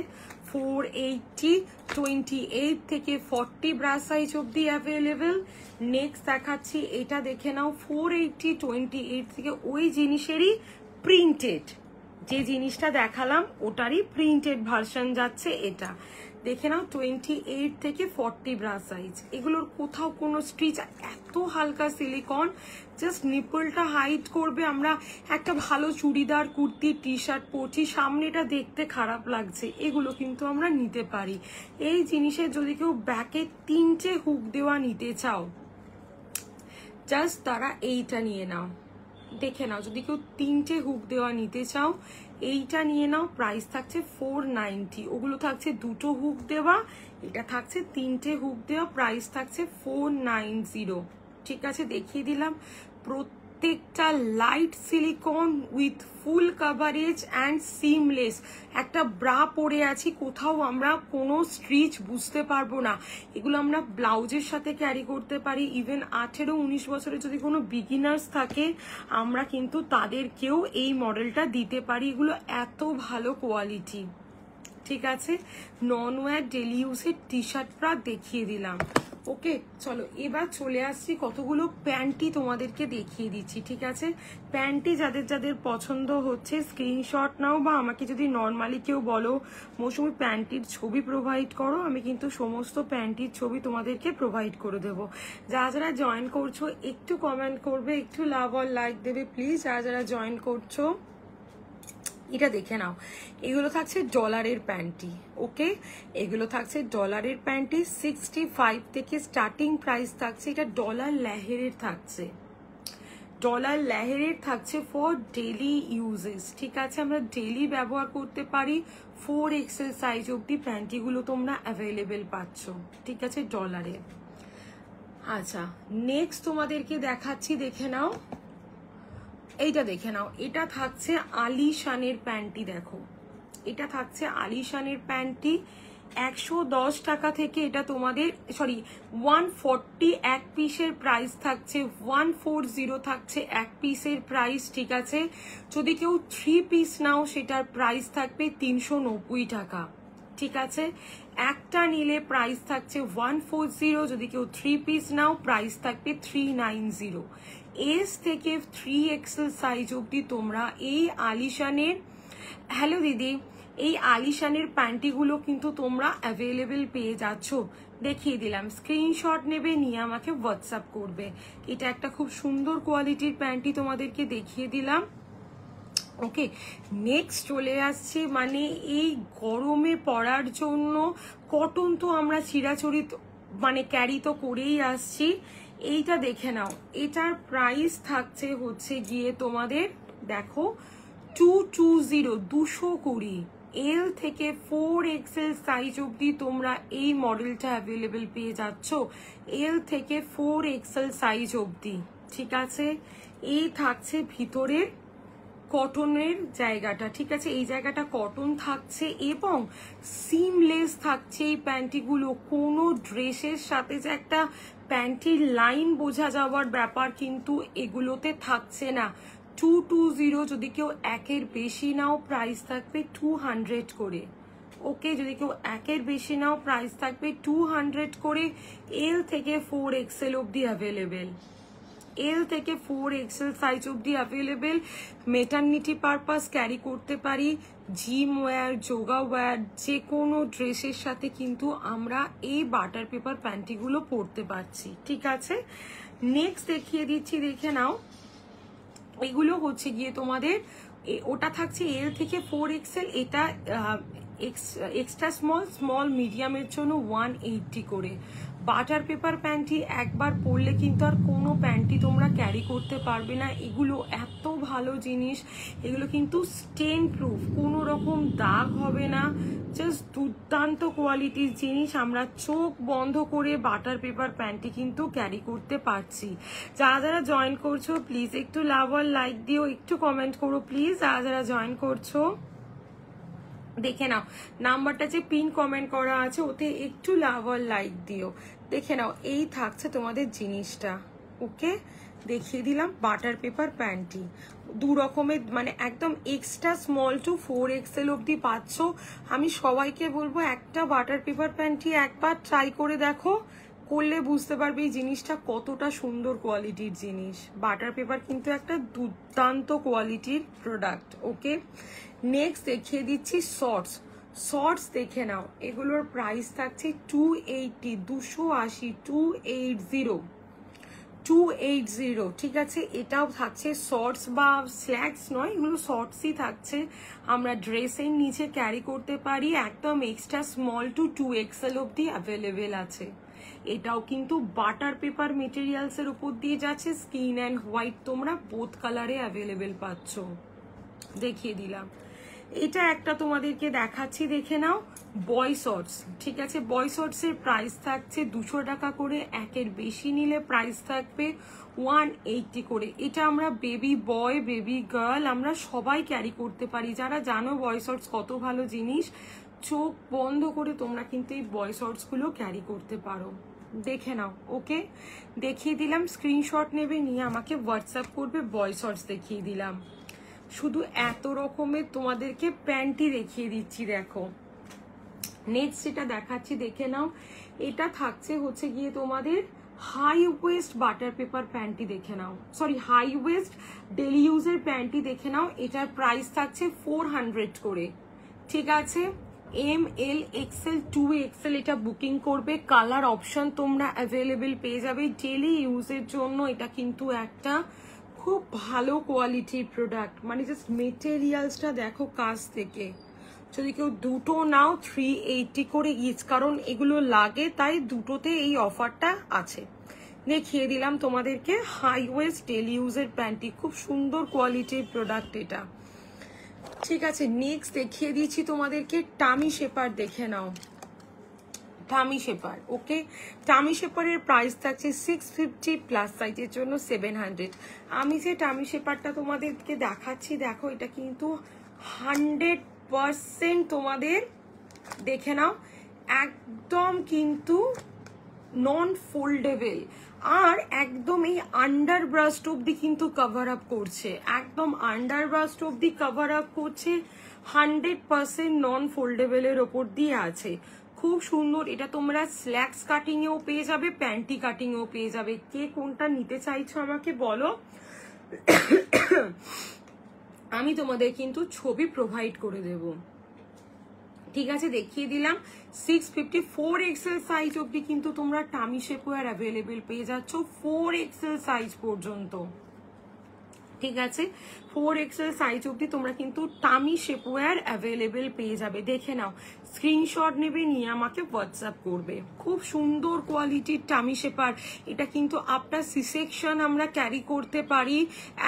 480, 28 থেকে 40 ব্রা সাইজ অব্দি অ্যাভেলেবেল। নেক্সট দেখাচ্ছি, এটা দেখে নাও, 480, 28 থেকে ওই জিনিসেরই প্রিন্টেড, যে জিনিসটা দেখালাম ওটারই প্রিন্টেড ভার্সন যাচ্ছে এটা। দেখে নাও, 28 থেকে 40 ব্রা সাইজ। এগুলোর কোথাও কোনো স্ট্রিচ, এত হালকা সিলিকন, জাস্ট নিপলটা হাইড করবে। আমরা একটা ভালো চুড়িদার, কুর্তি, টি শার্ট পরছি, সামনেটা দেখতে খারাপ লাগছে, এগুলো কিন্তু আমরা নিতে পারি। এই জিনিসের যদি কেউ ব্যাকে 3টে হুক দেওয়া নিতে চাও, জাস্ট তারা এইটা নিয়ে নাও। দেখে নাও, যদি কেউ 3টে হুক দেওয়া নিতে চাও, এইটা নিয়ে নাও। প্রাইস থাকছে 490। ওগুলো থাকছে 2টো হুক দেওয়া, এটা থাকছে 3টে হুক দেওয়া, প্রাইস থাকছে 490, ঠিক আছে। দেখিয়ে দিলাম প্রত্যেকটা light silicone with full coverage and seamless. একটা ব্রা পরে আছি, কোথাও আমরা কোনো স্ট্রিচ বুঝতে পারবো না। এগুলো আমরা ব্লাউজের সাথে ক্যারি করতে পারি। ইভেন 18-19 বছরের যদি কোনো বিগিনার্স থাকে, আমরা কিন্তু তাদেরকেও এই মডেলটা দিতে পারি। এগুলো এত ভালো কোয়ালিটি, ঠিক আছে। নন ওয়্যার ডেলি ইউজের টি শার্টটা দেখিয়ে দিলাম। ওকে, চলো এবার চলে আসছি, কতগুলো প্যান্টি তোমাদেরকে দেখিয়ে দিচ্ছি, ঠিক আছে। প্যান্টি যাদের যাদের পছন্দ হচ্ছে স্ক্রিনশট নাও, বা আমাকে যদি নর্মালি কেউ বলো মৌসুমি প্যান্টির ছবি প্রোভাইড করো, আমি কিন্তু সমস্ত প্যান্টির ছবি তোমাদেরকে প্রোভাইড করে দেবো। যারা যারা জয়েন করছো একটু কমেন্ট করবে, একটু লাভ আর লাইক দেবে প্লিজ। যারা যারা জয়েন করছো এটা দেখে নাও, এগুলো থাকছে ডলারের প্যান্টি। ওকে, এগুলো থাকছে ডলারের প্যান্টি। 65 থেকে স্টার্টিং প্রাইস থাকছে। এটা ডলার লেহেরের থাকছে, ডলার লেহেরের থাকছে ফর ডেলি ইউজেস, ঠিক আছে, আমরা ডেলি ব্যবহার করতে পারি। 4XL সাইজ অব্দি প্যান্টিগুলো তোমরা অ্যাভেলেবেল পাচ্ছ, ঠিক আছে, ডলারে। আচ্ছা, নেক্সট তোমাদেরকে দেখাচ্ছি, দেখে নাও, এইটা দেখে নাও। এটা থাকছে আলিশানের প্যান্টি, দেখো এটা থাকছে আলিশানের প্যান্টি। 110 টাকা থেকে এটা তোমাদের, সরি 140 এক পিসের প্রাইস থাকছে, 140 থাকছে এক পিসের প্রাইস, ঠিক আছে। যদি কেউ 3 পিস নাও সেটার প্রাইস থাকবে 390 টাকা, ঠিক আছে। একটা নিলে প্রাইস থাকছে 140, যদি কেউ 3 পিস নাও প্রাইস থাকবে 390। এস থেকে 3XL সাইজ অব্দি তোমরা এই আলিশানের, হ্যালো দিদি, এই আলিশানের প্যান্টিগুলো কিন্তু তোমরা অ্যাভেলেবেল পেয়ে যাচ্ছ। দেখিয়ে দিলাম, স্ক্রিনশট নেবে, নিয়ে আমাকে হোয়াটসঅ্যাপ করবে। এটা একটা খুব সুন্দর কোয়ালিটির প্যান্টি তোমাদেরকে দেখিয়ে দিলাম। ওকে, নেক্সট চলে আসছে, মানে এই গরমে পরার জন্য কটন তো আমরা চিরাচরিত মানে ক্যারি তো করেই আসছি। এইটা দেখে নাও, এটার প্রাইস থাকছে হচ্ছে গিয়ে তোমাদের, দেখো 220, 220। এল থেকে 4XL সাইজ অব্দি তোমরা এই মডেলটা অ্যাভেলেবেল পেয়ে যাচ্ছ, এল থেকে 4XL সাইজ অব্দি, ঠিক আছে। এই থাকছে ভিতরের কটনের জায়গাটা, ঠিক আছে, এই জায়গাটা কটন থাকছে এবং সিমলেস থাকছে এই প্যান্টিগুলো। কোনো ড্রেসের সাথে যে একটা প্যান্টির লাইন বোঝা যাওয়ার ব্যাপার কিন্তু এগুলোতে থাকছে না। 220, যদি কেউ একের বেশি নাও প্রাইস থাকবে 200 করে। ওকে, যদি কেউ একের বেশি নাও প্রাইস থাকবে 200 করে। এল থেকে 4XL অব্দি অ্যাভেলেবেল, এল থেকে 4XL সাইজ অব্দি অ্যাভেলেবেল। মেটারনিটি পারপাস ক্যারি করতে পারি, জিম ওয়্যার, যোগা ওয়্যার, যে কোনো ড্রেসের সাথে কিন্তু আমরা এই বাটার পেপার প্যান্টিগুলো পরতে পারছি, ঠিক আছে। নেক্সট দেখিয়ে দিচ্ছি, দেখে নাও, এগুলো হচ্ছে গিয়ে তোমাদের, ওটা থাকছে এল থেকে 4XL, এটা এক্সট্রা স্মল, স্মল মিডিয়ামের জন্য 180 করে। বাটার পেপার প্যান্টি একবার পরলে কিন্তু আর কোনো প্যান্টি তোমরা ক্যারি করতে পারবে না। এগুলো এত ভালো জিনিস, এগুলো কিন্তু স্টেন প্রুফ, কোনো রকম দাগ হবে না, জাস্ট দুর্দান্ত কোয়ালিটির জিনিস। আমরা চোখ বন্ধ করে বাটার পেপার প্যান্টি কিন্তু ক্যারি করতে পারছি। যারা যারা জয়েন করছো প্লিজ একটু লাভ আর লাইক দিও, একটু কমেন্ট করো প্লিজ। যারা যারা জয়েন করছো দেখে নাও, নাম্বারটা যে পিন কমেন্ট করা আছে ওতে একটু লাভ আর লাইক দিও। দেখে নাও, এই থাকছে তোমাদের জিনিসটা। ওকে, দেখিয়ে দিলাম বাটার পেপার প্যান্টি, দু রকমের, মানে একদম এক্সট্রা স্মল টু 4XL অব্দি পাচ্ছ। আমি সবাইকে বলবো একটা বাটার পেপার প্যান্টি একবার ট্রাই করে দেখো, করলে বুঝতে পারবে এই জিনিসটা কতটা সুন্দর কোয়ালিটির জিনিস। বাটার পেপার কিন্তু একটা দুর্দান্ত কোয়ালিটির প্রোডাক্ট। ওকে, নেক্সট দেখিয়ে দিচ্ছি শর্টস। শর্টস দেখে নাও, এগুলোর প্রাইস থাকছে 280, 280, 280, ঠিক আছে। এটাও থাকছে শর্টস বা স্ল্যাক্স নয়, এগুলো শর্টসই থাকছে, আমরা ড্রেসের নিচে ক্যারি করতে পারি। একদম এক্সট্রা স্মল টু 2XL অব্দি অ্যাভেলেবেল আছে। এটাও কিন্তু বাটার পেপার মেটেরিয়ালস এর উপর দিয়ে যাচ্ছে, স্কিন অ্যান্ড হোয়াইট তোমরা বোথ কালারে অ্যাভেলেবেল পাচ্ছ। দেখিয়ে দিলাম, এটা একটা তোমাদেরকে দেখাচ্ছি, দেখে নাও, বয় শর্টস, ঠিক আছে। বয় শর্টস এর প্রাইস থাকছে 200 টাকা করে, একের বেশি নিলে প্রাইস থাকবে 180 করে। এটা আমরা বেবি বয়, বেবি গার্ল আমরা সবাই ক্যারি করতে পারি। যারা জানো বয় শর্টস কত ভালো জিনিস, চোখ বন্ধ করে তোমরা কিন্তু এই বয় শর্টস গুলো ক্যারি করতে পারো। দেখে নাও, ওকে, দেখিয়ে দিলাম, স্ক্রিনশট নেবে, নিয়ে আমাকে হোয়াটসঅ্যাপ করবে। বয় শর্টস দেখিয়ে দিলাম, শুধু এত রকমের তোমাদেরকে প্যান্টি দেখিয়ে দিচ্ছি। দেখো নেক্সট যেটা দেখাচ্ছি, দেখে নাও, এটা থাকছে হচ্ছে গিয়ে তোমাদের high waist butter paper panty, দেখে নাও, সরি হাই ওয়েস্ট ডেলি ইউজের প্যান্টি দেখে নাও। এটার প্রাইস থাকছে 400 করে, ঠিক আছে। ML XL 2XL এটা বুকিং করবে, কালার অপশন তোমরা অ্যাভেলেবেল পেয়ে যাবে ডেলি ইউজের জন্য। এটা কিন্তু একটা খুব ভালো কোয়ালিটির প্রোডাক্ট, মানে জাস্ট মেটেরিয়ালসটা দেখো কাজ থেকে। যদি কেউ দুটো নাও 380 করে ইচ, কারণ এগুলো লাগে তাই দুটোতে এই অফারটা আছে। দেখিয়ে দিলাম তোমাদেরকে হাই ওয়েস্ট ডেলি ইউজের প্যান্টি, খুব সুন্দর কোয়ালিটির প্রোডাক্ট এটা। ঠিক আছে, নেক্সট দেখিয়ে দিচ্ছি তোমাদেরকে টামি শেপার, দেখে নাও টামি শেপার। ওকে, টামি শেপারের প্রাইস থাকছে 650 প্লাস সাইজের জন্য 700। আমি যে টামি শেপারটা তোমাদেরকে দেখাচ্ছি, দেখো এটা কিন্তু 100% তোমাদের দেখে নাও একদম কিন্তু নন ফোল্ডেবল, আর একদম এই আন্ডার ব্রাস্ট অব্দি কিন্তু কভার আপ করছে, একদম আন্ডার ব্রাস্ট অব্দি কভার আপ করছে, 100% নন ফোল্ডেবলের ওপর দিয়ে আছে। খুব সুন্দর, এটা তোমরা স্ল্যাক্স কাটিং এও পেয়ে যাবে, প্যান্টি কাটিং এও পেয়ে যাবে। কে কোনটা নিতে চাইছো আমাকে বলো, আমি তোমাদের কিন্তু ছবি প্রোভাইড করে দেব। ঠিক আছে, দেখিয়ে দিলাম 654 এক্সেল সাইজ অব্দি কিন্তু তোমরা টামি শেপওয়্যার অ্যাভেলেবেল পেয়ে যাচ্ছ, 4 এক্সেল সাইজ পর্যন্ত। ঠিক আছে, 4 এক্সেল সাইজ অব্দি তোমরা কিন্তু টামি শেপওয়্যার অ্যাভেলেবেল পেয়ে যাবে। দেখে নাও, স্ক্রিনশট নেবে, নিয়ে আমাকে হোয়াটসঅ্যাপ করবে। খুব সুন্দর কোয়ালিটির টামি শেপার, এটা কিন্তু আফটার সি সেকশন আমরা ক্যারি করতে পারি।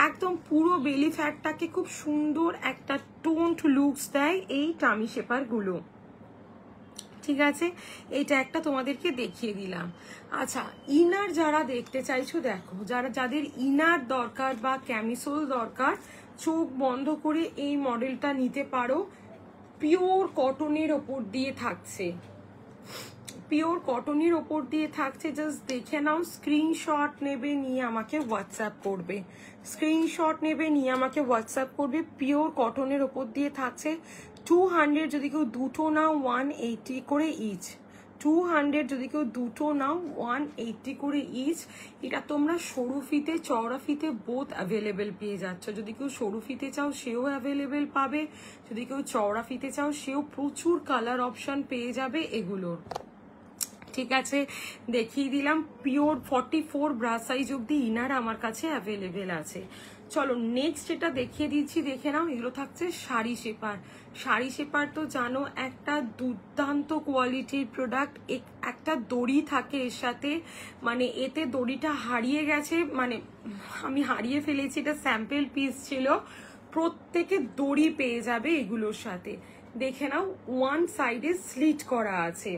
একদম পুরো বেলি ফ্যাটটাকে খুব সুন্দর একটা টোন্ড লুকস দেয় এই টামি শেপার গুলো। ঠিক আছে, এটা একটা তোমাদেরকে দেখিয়ে দিলাম। আচ্ছা, ইনার যারা দেখতে চাইছো, দেখো যাদের ইনার দরকার বা ক্যামিসোল দরকার, চোখ বন্ধ করে এই মডেলটা নিতে পারো। পিওর কটনের ওপর দিয়ে থাকছে, পিওর কটনের ওপর দিয়ে থাকছে। জাস্ট দেখে নাও, স্ক্রিনশট নেবে, নিয়ে আমাকে হোয়াটসঅ্যাপ করবে, স্ক্রিনশট নেবে, নিয়ে আমাকে হোয়াটসঅ্যাপ করবে। পিওর কটনের ওপর দিয়ে থাকছে। 200 যদি কেউ দুটো নাও 180 করে ইচ, 200 যদি কেউ দুটো নাও 180 করে ইচ। এটা তোমরা সরু ফিতে চওড়া ফিতে বোথ অ্যাভেলেবেল পেয়ে যাচ্ছ। যদি কেউ সরু ফিতে চাও সেও অ্যাভেলেবেল পাবে, যদি কেউ চওড়া ফিতে চাও সেও প্রচুর কালার অপশন পেয়ে যাবে এগুলোর। ঠিক আছে, দেখিয়ে দিলাম। পিওর 44 ব্রা সাইজ অব্দি ইনার আমার কাছে অ্যাভেলেবেল আছে। চলো নেক্সট এটা দেখিয়ে দিচ্ছি, দেখে নাও। এগুলো থাকছে শাড়ি শেপার। শাড়ি শেপার তো জানো একটা দুর্দান্ত কোয়ালিটির প্রোডাক্ট। একটা দড়ি থাকে এর সাথে, মানে এতে দড়িটা হারিয়ে গেছে, মানে আমি হারিয়ে ফেলেছি, এটা স্যাম্পল পিস ছিল। প্রত্যেকে দড়ি পেয়ে যাবে এগুলোর সাথে। দেখে নাও, ওয়ান সাইডে স্লিট করা আছে,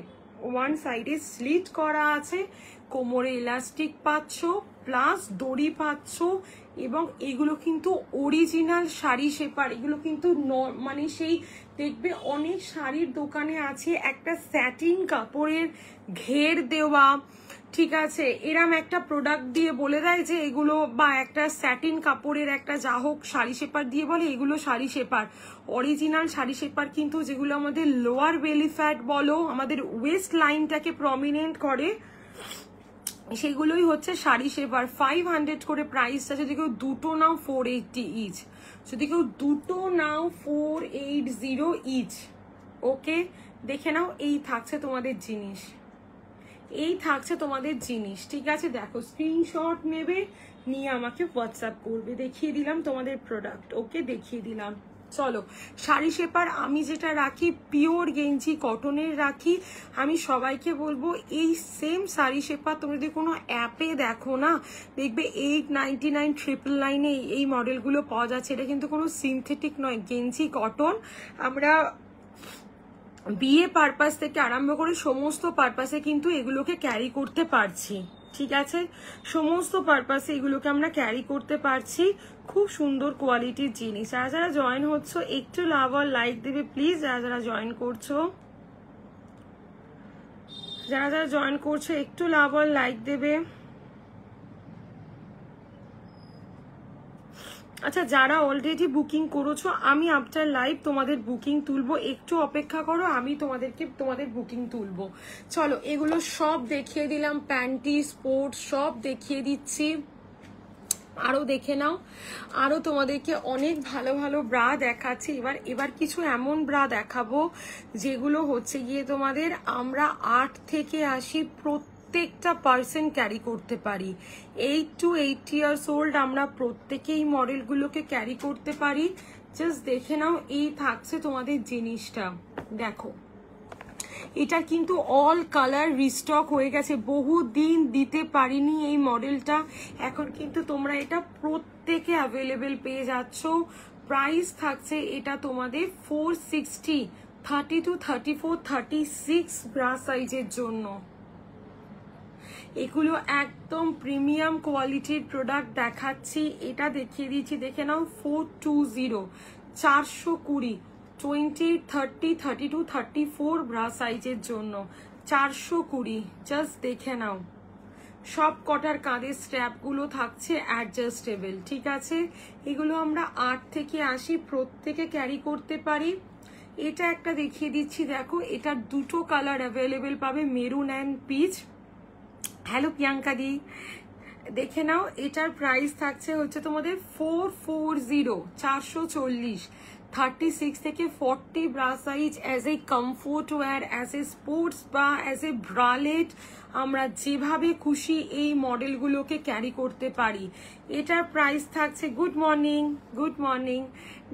ওয়ান সাইডে স্লিট করা আছে, কোমরে ইলাস্টিক পাচ্ছ, প্লাস দড়ি পাচ্ছ। এবং এগুলো কিন্তু অরিজিনাল শাড়ি শেপার। এগুলো কিন্তু মানে সেই দেখবে অনেক শাড়ির দোকানে আছে একটা স্যাটিন কাপড়ের ঘের দেওয়া, ঠিক আছে, এরম একটা প্রোডাক্ট দিয়ে বলে দেয় যে এগুলো, বা একটা স্যাটিন কাপড়ের একটা যা হোক শাড়ি শেপার দিয়ে বলে এগুলো sari shaper. Original sari shaper কিন্তু যেগুলো আমাদের লোয়ার বেলি ফ্যাট বলো, আমাদের ওয়েস্ট লাইনটাকে প্রমিনেন্ট করে, সেগুলোই হচ্ছে শাড়ি শেপার। 500 করে প্রাইসটা। যদি কেউ দুটো নাও 480 ইচ, যদি কেউ দুটো নাও 480 ইচ। ওকে, দেখে নাও, এই থাকছে তোমাদের জিনিস, এই থাকছে তোমাদের জিনিস। ঠিক আছে, দেখো, স্ক্রিনশট নেবে, নিয়ে আমাকে হোয়াটসঅ্যাপ করবে। দেখিয়ে দিলাম তোমাদের প্রোডাক্ট। ওকে, দেখিয়ে দিলাম। চলো, শাড়ি শেপার আমি যেটা রাখি পিওর গেঞ্জি কটনের রাখি। আমি সবাইকে বলবো এই সেম শাড়ি শেপার তুমি যদি কোনো অ্যাপে দেখো না, দেখবে 899 999 এই মডেলগুলো পাওয়া যাচ্ছে। এটা কিন্তু কোনো সিনথেটিক নয়, গেঞ্জি কটন। আমরা বিয়ে পারপাস থেকে আরম্ভ করে সমস্ত পারপাসে কিন্তু এগুলোকে ক্যারি করতে পারছি। ঠিক আছে, সমস্ত পারপাসে এগুলোকে আমরা ক্যারি করতে পারছি। খুব সুন্দর কোয়ালিটির জিনিস। যারা যারা জয়েন হচ্ছ একটু লাভ আর লাইক দেবে প্লিজ। যারা যারা জয়েন করছো, যারা যারা জয়েন করছো একটু লাভ আর লাইক দেবে। আচ্ছা, যারা অলরেডি বুকিং করেছো, আমি আফটার লাইভ তোমাদের বুকিং তুলবো, একটু অপেক্ষা করো, আমি তোমাদের বুকিং তুলবো। চলো, এগুলো সব দেখিয়ে দিলাম, প্যান্টি স্পোর্টস সব দেখিয়ে দিচ্ছি। আরো দেখে নাও, আরো তোমাদেরকে অনেক ভালো ভালো ব্রা দেখাচ্ছি। এবার কিছু এমন ব্রা দেখাবো যেগুলো হচ্ছে গিয়ে তোমাদের আমরা 8 থেকে 80 প্রত্যেকটা পার্সন ক্যারি করতে পারি। 8 to 80 ইয়ার্স ওল্ড আমরা প্রত্যেকেই মডেলগুলোকে ক্যারি করতে পারি। জাস্ট দেখে নাও, এই থাকছে তোমাদের জিনিসটা। দেখো, এটা কিন্তু অল কালার রিস্টক হয়ে গেছে, বহুদিন দিতে পারিনি এই মডেলটা, এখন কিন্তু তোমরা এটা প্রত্যেকে অ্যাভেলেবেল পেয়ে যাচ্ছ। প্রাইস থাকছে এটা তোমাদের 460, 32, 34, 36 ব্রা সাইজের জন্য। এগুলো একদম প্রিমিয়াম কোয়ালিটির প্রোডাক্ট দেখাচ্ছি, এটা দেখিয়ে দিচ্ছি, দেখে নাও 420, 420, 20, 30, 32, 34 ব্রা সাইজের জন্য 420, জাস্ট দেখে নাও। সব কটার কাঁধের স্ট্র্যাপগুলো থাকছে অ্যাডজাস্টেবল, ঠিক আছে। এগুলো আমরা 8 থেকে 80 প্রত্যেকে ক্যারি করতে পারি। এটা একটা দেখিয়ে দিচ্ছি, দেখো এটার দুটো কালার অ্যাভেলেবেল পাবে, maroon and peach. Hello Priyanka di, দেখে নাও। এটার প্রাইস থাকছে হচ্ছে তোমাদের 440, 440, 36 থেকে 40 bra size, as a comfort wear, as a sports বা অ্যাজ এ ব্রালেট, আমরা যেভাবে খুশি এই মডেলগুলোকে ক্যারি করতে পারি। এটার প্রাইস থাকছে, গুড মর্নিং, গুড মর্নিং,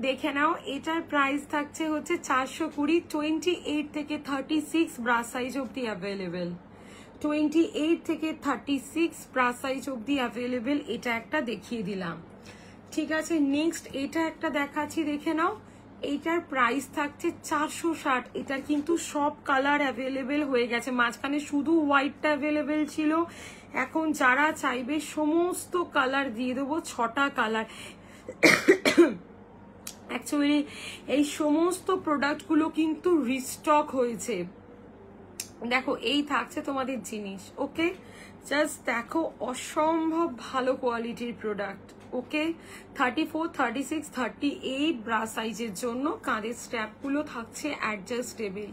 দেখে নাও। এটার প্রাইস থাকছে হচ্ছে 420, 28 থেকে 36 ব্রা সাইজ অব্দি অ্যাভেলেবেল, 28 থেকে 36 ব্রা সাইজ অব্দি অ্যাভেলেবেল। এটা একটা দেখিয়ে দিলাম, ঠিক আছে। নেক্সট এটা একটা দেখাচ্ছি, দেখে নাও। এইটার প্রাইস থাকছে 460, এটার কিন্তু সব কালার অ্যাভেলেবেল হয়ে গেছে, মাঝখানে শুধু হোয়াইটটা অ্যাভেলেবেল ছিল, এখন যারা চাইবে সমস্ত কালার দিয়ে দেবো, 6টা কালার। অ্যাকচুয়ালি এই সমস্ত প্রোডাক্টগুলো কিন্তু রিস্টক হয়েছে। দেখো এই থাকছে তোমাদের জিনিস, ওকে, জাস্ট দেখো অসম্ভব ভালো কোয়ালিটির প্রোডাক্ট, ওকে। 34, 36, 38 ব্রা সাইজের জন্য কাঁধের স্ট্র্যাপগুলো থাকছে অ্যাডজাস্টেবল।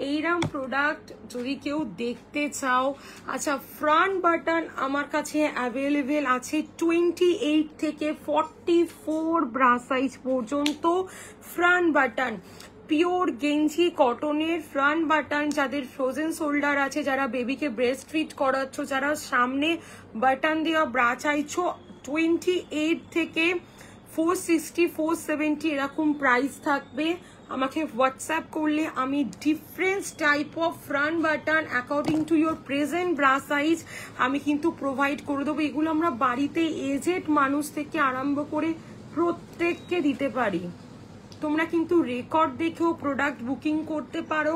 এইরকম প্রোডাক্ট যদি কেউ দেখতে চাও, আচ্ছা ফ্রন্ট বাটন আমার কাছে অ্যাভেলেবেল আছে 28 থেকে 44 ব্রা সাইজ পর্যন্ত ফ্রন্ট বাটন, পিওর গেঞ্জি কটনের ফ্রন্ট বাটন, যাদের ফ্রোজেন শোল্ডার আছে, যারা বেবিকে ব্রেস্ট ফিট করাচ্ছ, যারা সামনে বাটন দেওয়া ব্রা চাইছো, 28 থেকে 460, 470 এরকম প্রাইস থাকবে। আমাকে হোয়াটসঅ্যাপ করলে আমি different type of front button according to your present bra size আমি কিন্তু প্রোভাইড করে দেবো। এগুলো আমরা বাড়িতে এজেড মানুষ থেকে আরম্ভ করে প্রত্যেককে দিতে পারি। তোমরা কিন্তু রেকর্ড দেখেও প্রোডাক্ট বুকিং করতে পারো,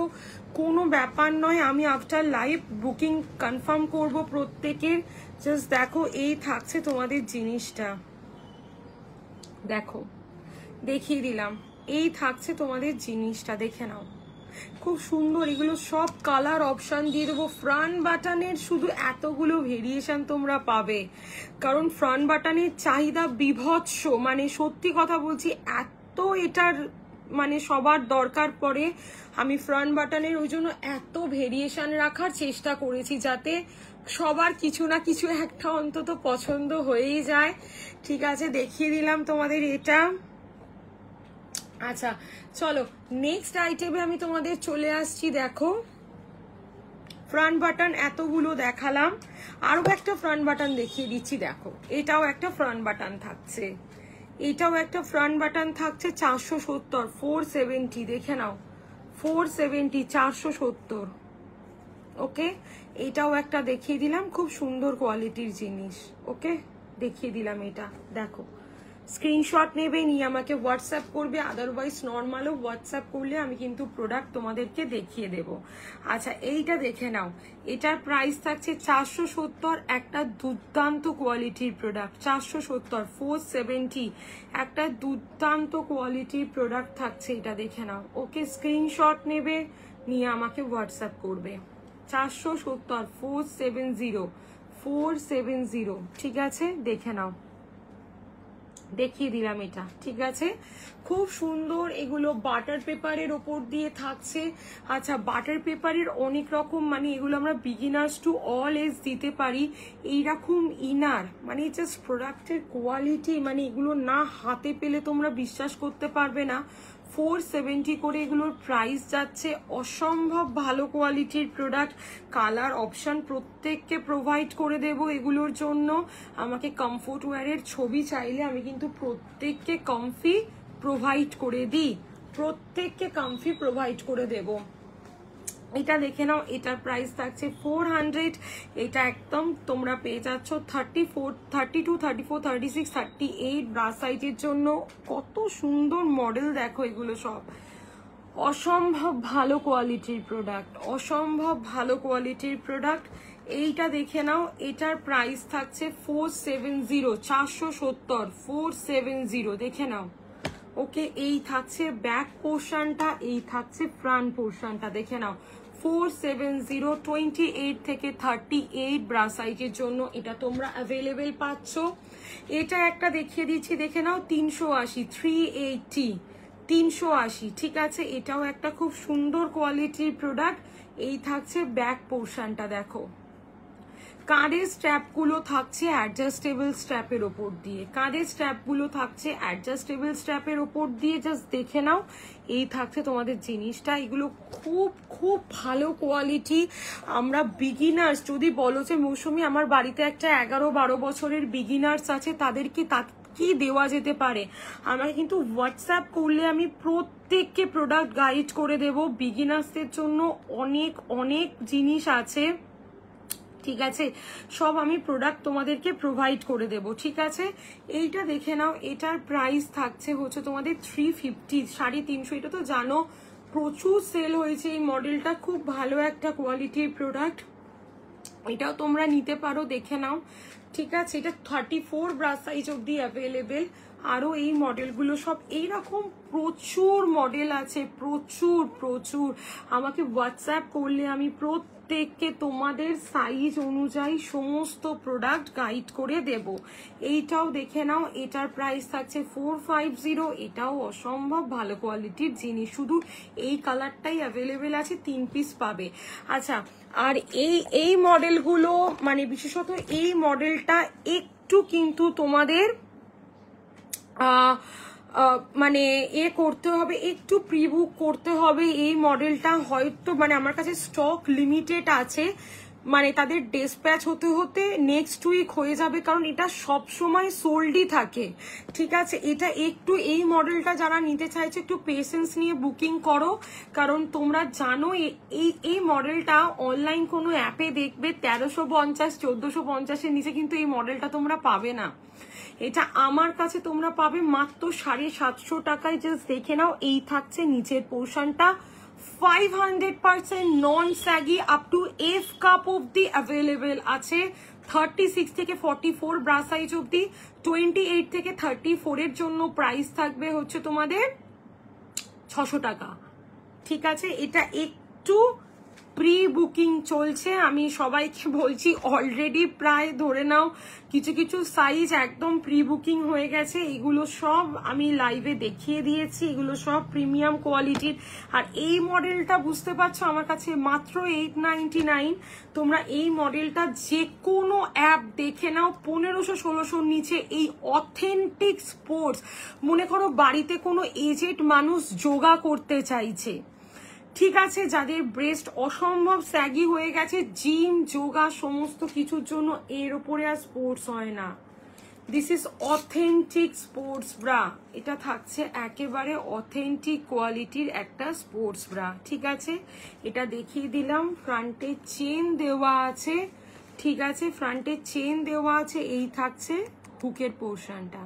কোনো ব্যাপার নয়। আমি আফটার লাইভ বুকিং কনফার্ম করব প্রত্যেকের। জাস্ট দেখো এই থাকছে তোমাদের জিনিসটা, দেখো দেখিয়ে দিলাম, এই থাকছে তোমাদের জিনিসটা, দেখে নাও, খুব সুন্দর। এগুলো সব কালার অপশন দিয়ে দেবো। ফ্রন্ট বাটনের শুধু এতগুলো ভেরিয়েশন তোমরা পাবে, কারণ ফ্রন্ট বাটনের চাহিদা বিভৎস, মানে সত্যি কথা বলছি, এত এটার মানে সবার দরকার পড়ে। আমি ফ্রন্ট বাটনের ওই জন্য এত ভেরিয়েশন রাখার চেষ্টা করেছি, যাতে সবার কিছু না কিছু একটা অন্তত পছন্দ হয়েই যায়, ঠিক আছে। দেখিয়ে দিলাম তোমাদের এটা। আচ্ছা চলো নেক্সট আইটেমে আমি তোমাদের চলে আসছি। দেখো ফ্রন্ট বাটন এতগুলো দেখালাম, আরো একটা ফ্রন্ট বাটন দেখিয়ে দিচ্ছি। দেখো এটাও একটা ফ্রন্ট বাটন থাকছে, এটাও একটা ফ্রন্ট বাটন থাকছে 470, 470, দেখে নাও 470, 470, ওকে। এটাও একটা দেখিয়ে দিলাম, খুব সুন্দর কোয়ালিটির জিনিস, ওকে, দেখিয়ে দিলাম এটা। দেখো স্ক্রিনশট নেবে, নিয়ে আমাকে হোয়াটসঅ্যাপ করবে, আদারওয়াইজ নর্মালও হোয়াটসঅ্যাপ করলে আমি কিন্তু প্রোডাক্ট তোমাদেরকে দেখিয়ে দেব। আচ্ছা এইটা দেখে নাও, এটার প্রাইস থাকছে 470, একটা দুর্দান্ত কোয়ালিটির প্রোডাক্ট, 470, 470, একটা দুর্দান্ত কোয়ালিটির প্রোডাক্ট থাকছে, এটা দেখে নাও, ওকে। স্ক্রিনশট নেবে, নিয়ে আমাকে হোয়াটসঅ্যাপ করবে। 470, 470, 470, ঠিক আছে, দেখে নাও, দেখিয়ে দিলাম এটা, ঠিক আছে। খুব সুন্দর, এগুলো বাটার পেপারের ওপর দিয়ে থাকছে। আচ্ছা বাটার পেপারের অনেক রকম, মানে এগুলো আমরা বিগিনার্স টু অল এজ দিতে পারি। এইরকম ইনার, মানে জাস্ট প্রোডাক্টের কোয়ালিটি, মানে এগুলো না হাতে পেলে তোমরা বিশ্বাস করতে পারবে না। 470 করে এগুলোর প্রাইস যাচ্ছে, অসম্ভব ভালো কোয়ালিটির প্রোডাক্ট। কালার অপশন প্রত্যেককে প্রোভাইড করে দেব এগুলোর জন্য। আমাকে কমফোর্ট ওয়্যারের ছবি চাইলে আমি কিন্তু প্রত্যেককে কমফি প্রোভাইড করে দিই, প্রত্যেককে কমফি প্রোভাইড করে দেব, এটা দেখে নাও, এটার প্রাইস থাকছে 400। এটা একদম তোমরা পেয়ে যাচ্ছ 34, 32, 34, 36, 38 ব্রা সাইজের জন্য। কত সুন্দর মডেল দেখো, এগুলো সব অসম্ভব ভালো কোয়ালিটির প্রোডাক্ট, অসম্ভব ভালো কোয়ালিটির প্রোডাক্ট। এইটা দেখে নাও, এটার প্রাইস থাকছে 470, 470, 470 দেখে নাও। ওকে, এই থাকছে ব্যাক পোর্শনটা, এই থাকছে ফ্রন্ট পোর্শনটা, দেখে নাও 470, 28 থেকে 38 ব্রা সাইজের জন্য এটা তোমরা অ্যাভেলেবেল পাচ্ছ। এটা একটা দেখিয়ে দিচ্ছি, দেখে নাও 380, 380, 380, ঠিক আছে। এটাও একটা খুব সুন্দর কোয়ালিটির প্রোডাক্ট। এই থাকছে ব্যাক পোর্শনটা, দেখো কাঁধের স্ট্র্যাপগুলো থাকছে অ্যাডজাস্টেবল স্ট্র্যাপের ওপর দিয়ে, কাঁধের স্ট্র্যাপগুলো থাকছে অ্যাডজাস্টেবল স্ট্র্যাপের ওপর দিয়ে, জাস্ট দেখে নাও। এই থাকছে তোমাদের জিনিসটা, এগুলো খুব খুব ভালো কোয়ালিটি। আমরা বিগিনার্স, যদি বলো যে মৌসুমি আমার বাড়িতে একটা 11-12 বছরের বিগিনার্স আছে, তাদেরকে কি দেওয়া যেতে পারে, আমাকে কিন্তু হোয়াটসঅ্যাপ করলে আমি প্রত্যেককে প্রোডাক্ট গাইড করে দেব। বিগিনার্সদের জন্য অনেক অনেক জিনিস আছে, ঠিক আছে, সব আমি প্রোডাক্ট তোমাদেরকে প্রোভাইড করে দেব, ঠিক আছে। এইটা দেখে নাও, এটার প্রাইস থাকছে হচ্ছে তোমাদের 350, 350। এটা তো জানো প্রচুর সেল হয়েছে এই মডেলটা, খুব ভালো একটা কোয়ালিটির প্রোডাক্ট। এটাও তোমরা নিতে পারো, দেখে নাও, ঠিক আছে। এটা 34 ব্রা সাইজ অব্দি অ্যাভেলেবেল। আরো এই মডেলগুলো সব এইরকম প্রচুর মডেল আছে, প্রচুর প্রচুর। আমাকে হোয়াটসঅ্যাপ করলে আমি প্রত্যেককে তোমাদের সাইজ অনুযায়ী সমস্ত প্রোডাক্ট গাইড করে দেব। এইটাও দেখে নাও, এটার প্রাইস থাকছে 450। এটাও অসম্ভব ভালো কোয়ালিটির জিনিস, শুধু এই কালারটাই অ্যাভেলেবেল আছে, 3 পিস পাবে। আচ্ছা, আর এই মডেলগুলো মানে বিশেষত এই মডেলটা একটু কিন্তু তোমাদের মানে করতে হবে, একটু প্রিবুক করতে হবে। এই মডেলটা হয়তো মানে আমার কাছে স্টক লিমিটেড আছে, মানে তাদের ডিসপ্যাচ হতে হতে নেক্সট উইক হয়ে যাবে, কারণ এটা সব সময় সোল্ডই থাকে, ঠিক আছে। এটা একটু এই মডেলটা যারা নিতে চাইছে একটু পেশেন্স নিয়ে বুকিং করো, কারণ তোমরা জানো এই মডেলটা অনলাইন কোনো অ্যাপে দেখবে 1350, 1450-এর নিচে কিন্তু এই মডেলটা তোমরা পাবে না। এটা আমার কাছে তোমরা পাবে মাত্র 750 টাকায়। জাস্ট দেখে নাও, এই থাকছে নিচের পোর্শনটা 500% non saggy, up to F cup অব্দি অ্যাভেলেবেল আছে। 36 থেকে 44 ব্রা সাইজ অব্দি, 28 থেকে 34 এর জন্য প্রাইস থাকবে হচ্ছে তোমাদের 600 টাকা, ঠিক আছে। এটা একটু প্রি বুকিং চলছে, আমি সবাইকে বলছি অলরেডি প্রায় ধরে নাও কিছু কিছু সাইজ একদম প্রি বুকিং হয়ে গেছে। এগুলো সব আমি লাইভে দেখিয়ে দিয়েছি, এগুলো সব প্রিমিয়াম কোয়ালিটির। আর এই মডেলটা বুঝতে পারছো আমার কাছে মাত্র 899। তোমরা এই মডেলটা যে কোনো অ্যাপ দেখে নাও 1500-1600 নিচে। এই অথেন্টিক স্পোর্টস, মনে করো বাড়িতে কোনো এজেড মানুষ যোগা করতে চাইছে, ঠিক আছে, যাদের ব্রেস্ট অসম্ভব স্যাগি হয়ে গেছে, জিম যোগা সমস্ত কিছুর জন্য এর উপরে আর স্পোর্টস হয় না। This is authentic sports bra. এটা থাকছে একেবারে অথেন্টিক কোয়ালিটির একটা স্পোর্টস ব্রা, ঠিক আছে। এটা দেখিয়ে দিলাম, ফ্রন্টে চেন দেওয়া আছে, ঠিক আছে, ফ্রন্টে চেন দেওয়া আছে। এই থাকছে হুকের পোর্শনটা,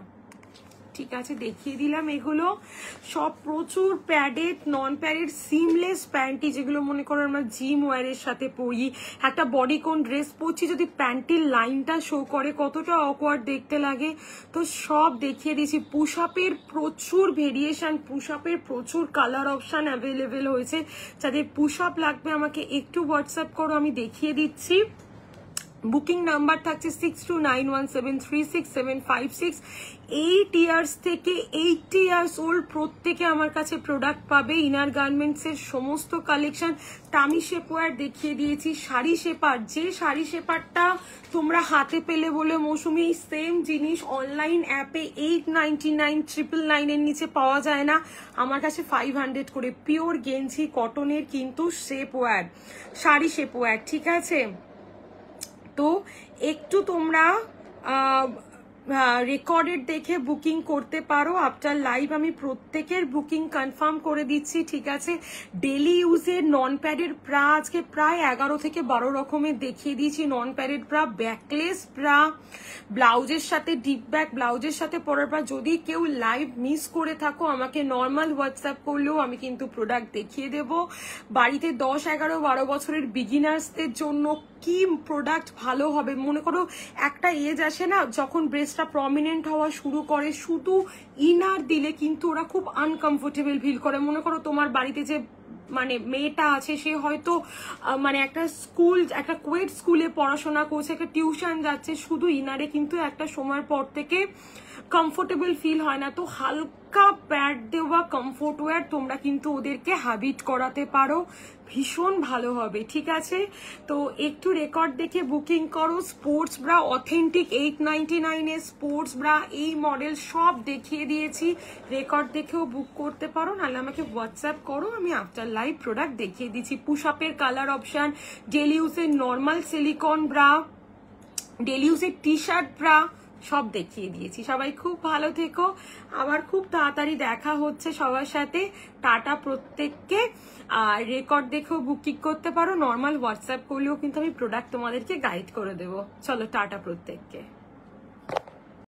ঠিক আছে, দেখিয়ে দিলাম। এগুলো সব প্রচুর প্যাডেড, নন প্যাডেড, সিমলেস প্যান্টি, যেগুলো মনে করো আমরা জিম ওয়ারের সাথে পরি, একটা বডিকন ড্রেস পরছি, যদি প্যান্টির লাইনটা শো করে কতটা অকওয়ার্ড দেখতে লাগে, তো সব দেখিয়ে দিয়েছি। পুশ আপের প্রচুর ভেরিয়েশন, পুশ আপের প্রচুর কালার অপশন অ্যাভেলেবেল হয়েছে। যাদের পুশ আপ লাগবে আমাকে একটু হোয়াটসঅ্যাপ করো, আমি দেখিয়ে দিচ্ছি। বুকিং নাম্বার থাকছে 6291736756। 8 ইয়ার্স থেকে 80 ইয়ার্স ওল্ড প্রত্যেকে আমার কাছে প্রোডাক্ট পাবে। ইনার গার্মেন্টস এর সমস্ত কালেকশন, টামি শেপওয়্যার দেখিয়ে দিয়েছি, শাড়ি শেপার, যে শাড়ি শেপারটা তোমরা হাতে পেলে বলে মৌসুমি, এই সেম জিনিস অনলাইন অ্যাপে 899, 999 এর নিচে পাওয়া যায় না, আমার কাছে 500 করে। পিওর গেঞ্জি কটনের কিন্তু শেপওয়্যার, শাড়ি শেপওয়্যার, ঠিক আছে। তো একটু তোমরা রেকর্ডেড দেখে বুকিং করতে পারো। আফটার লাইভ আমি প্রত্যেকের বুকিং কনফার্ম করে দিচ্ছি, ঠিক আছে। ডেলি ইউজের নন প্যাডেড ব্রা আজকে প্রায় 11 থেকে 12 রকমের দেখিয়ে দিয়েছি। নন প্যাডেড ব্রা, ব্যাকলেস ব্রা, ব্লাউজের সাথে ডিপ ব্যাক, ব্লাউজের সাথে পরার পর যদি কেউ লাইভ মিস করে থাকো আমাকে নর্মাল হোয়াটসঅ্যাপ করলেও আমি কিন্তু প্রোডাক্ট দেখিয়ে দেব। বাড়িতে 10, 11, 12 বছরের বিগিনার্সদের জন্য কি প্রোডাক্ট ভালো হবে, মনে করো একটা এজ আসে না যখন ব্রেস্টটা প্রমিনেন্ট হওয়া শুরু করে, শুধু ইনার দিলে কিন্তু ওরা খুব আনকমফোর্টেবল ফিল করে। মনে করো তোমার বাড়িতে যে মানে মেয়েটা আছে সে হয়তো মানে একটা স্কুল, একটা কোয়েট স্কুলে পড়াশোনা করছে, একটা টিউশন যাচ্ছে, শুধু ইনারে কিন্তু একটা সময়ের পর থেকে কমফোর্টেবল ফিল হয় না। তো হালকা প্যাড দেওয়া কমফোর্ট ওয়্যার তোমরা কিন্তু ওদেরকে হ্যাবিট করাতে পারো, ভীষণ ভালো হবে, ঠিক আছে। তো একটু রেকর্ড দেখে বুকিং করো। স্পোর্টস ব্রা অথেন্টিক 899 এর স্পোর্টস ব্রা এই মডেল সব দেখিয়ে দিয়েছি, রেকর্ড দেখেও বুক করতে পারো, নাহলে আমাকে হোয়াটসঅ্যাপ করো, আমি আফটার লাইভ প্রোডাক্ট দেখিয়ে দিচ্ছি। পুশ আপের কালার অপশন, ডেলি ইউজের নর্মাল সিলিকন ব্রা, ডেলি ইউজের টি শার্ট ব্রা সব দেখিয়ে দিয়েছি। সবাই খুব ভালো থেকো, আবার খুব তাড়াতাড়ি দেখা হচ্ছে সবার সাথে। টাটা প্রত্যেককে। আর রেকর্ড দেখেও বুকিং করতে পারো, নর্মাল হোয়াটসঅ্যাপ করলেও কিন্তু আমি প্রোডাক্ট তোমাদেরকে গাইড করে দেবো। চলো টাটা প্রত্যেককে।